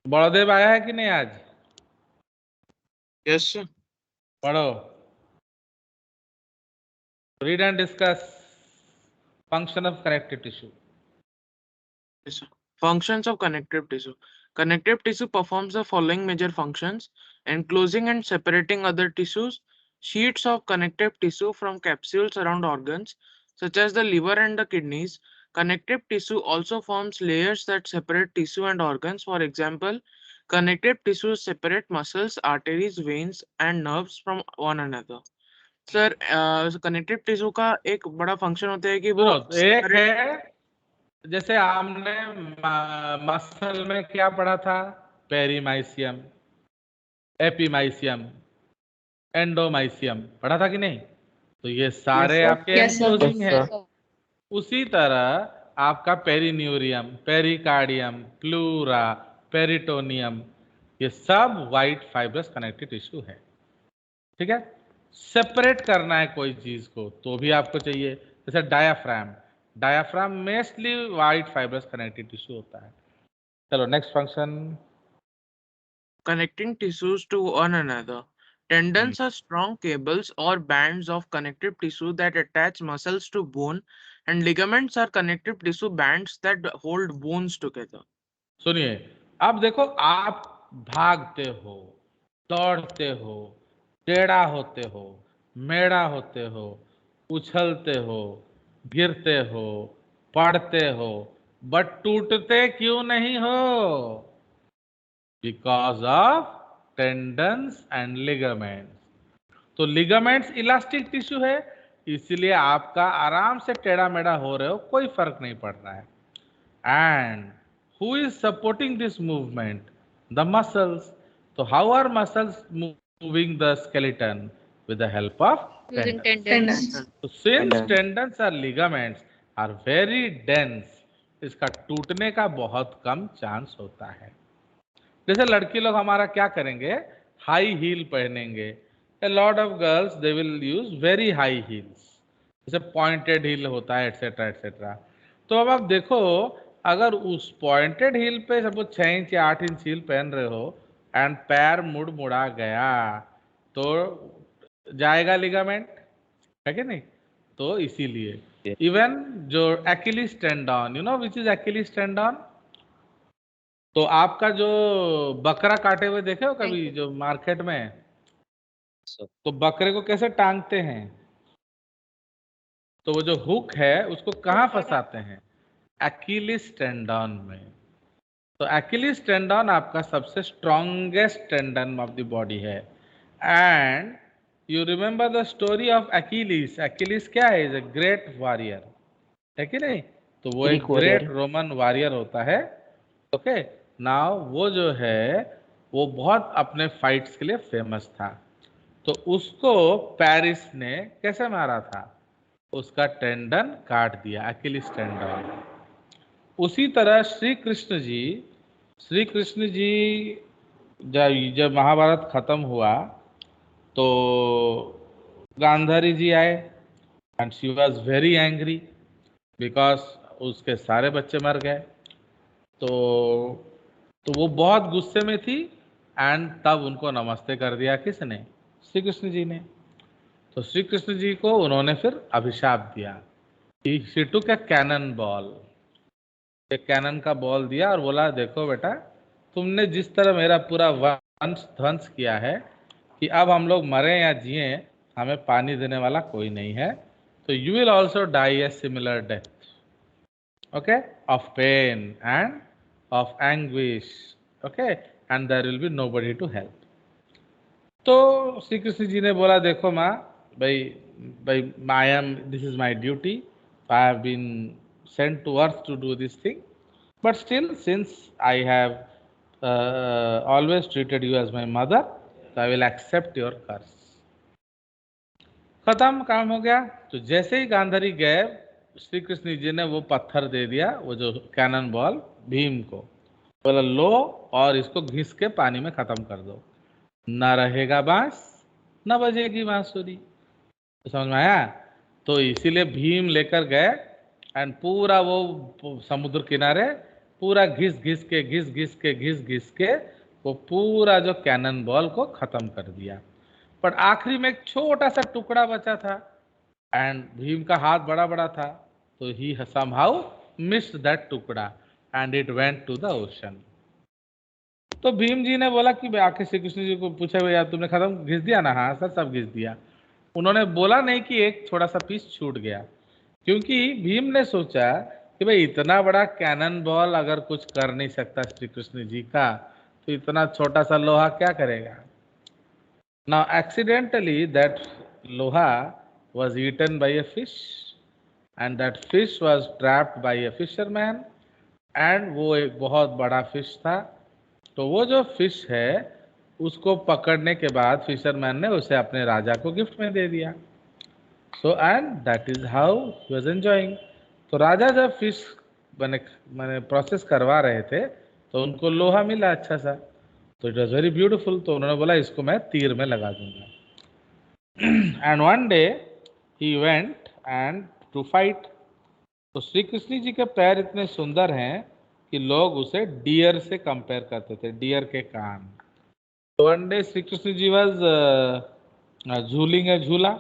बड़ोदेव आया है कि नहीं आज? Yes sir. पढ़ो, read and discuss function of connective tissue. Yes, sir. Functions of connective tissue. Connective tissue performs the following major functions: enclosing and separating other tissues, sheets of connective tissue from capsules around organs such as the liver and the kidneys. Connective tissue also forms layers that separate tissue and organs. For example, connective tissues separate muscles, arteries, veins, and nerves from one another. Sir connective tissue का एक बड़ा function होता है कि वो एक है, जैसे हमने मसल में क्या पढ़ा था? पेरीमाइसियम, एपीमाइसियम, एंडोमाइसियम पढ़ा था कि नहीं? तो ये सारे आपके एनक्लोजिंग है। उसी तरह आपका पेरिन्यूरियम, पेरिकार्डियम, प्लूरा, पेरिटोनियम, ये सब व्हाइट फाइब्रस कनेक्टिव टिश्यू है। ठीक है, सेपरेट करना है कोई चीज को तो भी आपको चाहिए, जैसे diaphragm, diaphragm mostly white fibrous connective tissue होता है। चलो next function, connecting tissues to one another. Tendons are strong cables or bands of connective tissue that attach muscles to bone, and ligaments are connective tissue bands that hold bones together. सुनिए, अब देखो, आप भागते हो, दौड़ते हो, टेढ़ा होते हो, मेढ़ा होते हो, उछलते हो, गिरते हो, पड़ते हो, बट टूटते क्यों नहीं हो? Because of tendons and ligaments. तो लिगामेंट्स इलास्टिक टिश्यू है, इसलिए आपका आराम से टेढ़ा मेढ़ा हो रहे हो, कोई फर्क नहीं पड़ रहा है। And who is supporting this movement? The muscles. So how are muscles moving the skeleton? With the help of Using tendons. tendons. So since tendons or ligaments are very dense, इसका टूटने का बहुत कम चांस होता है। जैसे लड़की लोग हमारा क्या करेंगे, हाई हील पहनेंगे। A lot of girls they will use very high heels, जैसे पॉइंटेड हील होता है एटसेट्रा एटसेट्रा। तो अब आप देखो, अगर उस पॉइंटेड हील पे सपोज 6 इंच या 8 इंच हील पहन रहे हो एंड पैर मुड़ मुड़ा गया तो जाएगा लिगामेंट, है कि नहीं? तो इसीलिए इवन जो Achilles tendon, you know which is Achilles tendon, तो आपका जो बकरा काटे हुए देखे हो कभी जो मार्केट में, तो बकरे को कैसे टांगते हैं? तो वो जो हुक है उसको कहाँ फंसाते हैं? एक्िलीज टेंडन में। तो एक्िलीज टेंडन आपका सबसे strongest tendon of the body है। And you remember the story of Achilles. Achilles क्या है? इज अ ग्रेट वॉरियर, है कि नहीं? तो वो एक ग्रेट रोमन वॉरियर होता है। ओके, नाउ वो जो है वो बहुत अपने फाइट्स के लिए फेमस था। तो उसको पेरिस ने कैसे मारा था? उसका टेंडन काट दिया, अकिलिस टेंडन। उसी तरह श्री कृष्ण जी जब महाभारत खत्म हुआ तो गांधारी जी आए and she was very angry because उसके सारे बच्चे मर गए। तो वो बहुत गुस्से में थी एंड तब उनको नमस्ते कर दिया किसने? श्री कृष्ण जी ने। तो श्री कृष्ण जी को उन्होंने फिर अभिशाप दिया। She took a cannon ball, एक कैनन का बॉल दिया और बोला देखो बेटा, तुमने जिस तरह मेरा पूरा वंश ध्वंस किया है कि अब हम लोग मरे या जिए हमें पानी देने वाला कोई नहीं है, तो you will also die a similar death, okay, of pain and of anguish, okay, and there will be nobody to help. तो श्री कृष्ण जी ने बोला देखो माँ, भाई this is my duty, I have been sent to earth to do this thing, but still since I have always treated you as my mother, so I will accept your curse. खत्म, काम हो गया। तो जैसे ही गांधारी गए, श्री कृष्ण जी ने वो पत्थर दे दिया, वो जो कैनन बॉल भीम को, बोला लो और इसको घिस के पानी में खत्म कर दो, न रहेगा बांस न बजेगी बांसुरी। तो समझ में आया? तो इसीलिए भीम लेकर गए एंड पूरा वो समुद्र किनारे पूरा घिस घिस के वो पूरा जो कैनन बॉल को खत्म कर दिया। पर आखिरी में एक छोटा सा टुकड़ा बचा था एंड भीम का हाथ बड़ा बड़ा था, तो ही समहाउ मिस्ड दैट टुकड़ा and it went to the ocean. तो भीम जी ने बोला कि आके श्री कृष्ण जी को पूछा भैया तुमने खत्म घिस दिया ना? हाँ सर, सब घिस दिया। उन्होंने बोला नहीं कि एक थोड़ा सा पीस छूट गया, क्योंकि भीम ने सोचा कि भाई इतना बड़ा कैनन बॉल अगर कुछ कर नहीं सकता श्री कृष्ण जी का, तो इतना छोटा सा लोहा क्या करेगा। नाउ एक्सीडेंटली दैट लोहा was eaten by a fish and that fish was trapped by a fisherman and वो एक बहुत बड़ा फिश था। तो वो जो फिश है उसको पकड़ने के बाद फिशरमैन ने उसे अपने राजा को गिफ्ट में दे दिया। So and that is how he was enjoying. तो राजा जब फिश मैंने प्रोसेस करवा रहे थे तो उनको लोहा मिला अच्छा सा, तो इट वाज वेरी ब्यूटीफुल। तो उन्होंने बोला इसको मैं तीर में लगा दूंगा। And one day he went and to fight. तो श्री कृष्ण जी के पैर इतने सुंदर हैं कि लोग उसे डियर से कंपेयर करते थे, डियर के कान। तो one day Shri Krishna ji was झूलिंग है झूला,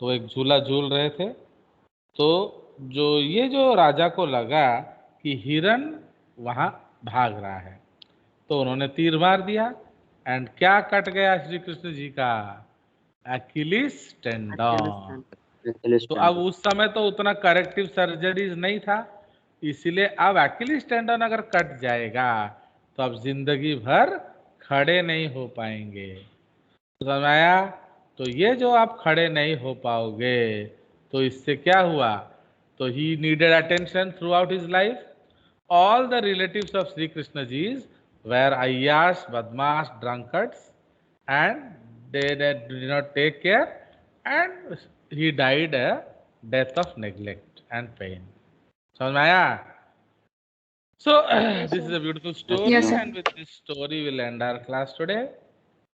तो एक झूला झूल रहे थे। तो जो राजा को लगा कि हिरन वहां भाग रहा है, तो उन्होंने तीर मार दिया एंड क्या कट गया श्री कृष्ण जी का? Achilles tendon. तो अब उस समय तो उतना करेक्टिव सर्जरीज नहीं था, इसीलिए अब अकिलिस टेंडन अगर कट जाएगा तो अब जिंदगी भर खड़े नहीं हो पाएंगे। समझ आया? तो ये जो आप खड़े नहीं हो पाओगे, तो इससे क्या हुआ? तो he needed attention throughout his life. All the relatives of Shri Krishna ji were ayyash, badmash, drunkards, and they did not take care, and he died a death of neglect and pain. समझ में आया? So this is a beautiful story, Yes, sir. and with this story we'll end our class today.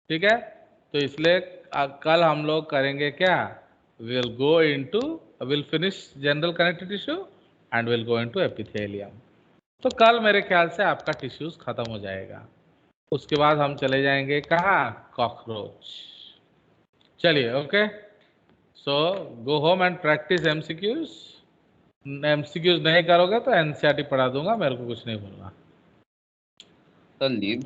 ठीक है? तो इसलिए कल हम लोग करेंगे क्या? We'll finish general connective tissue and we'll go into epithelium. तो कल मेरे ख्याल से आपका टिश्यूज खत्म हो जाएगा। उसके बाद हम चले जाएंगे कहाँ? कॉकरोच। चलिए, okay. So go home and practice MCQs. MCQs नहीं करोगे तो एनसीईआरटी पढ़ा दूंगा, मेरे को कुछ नहीं बोलना। सर नींद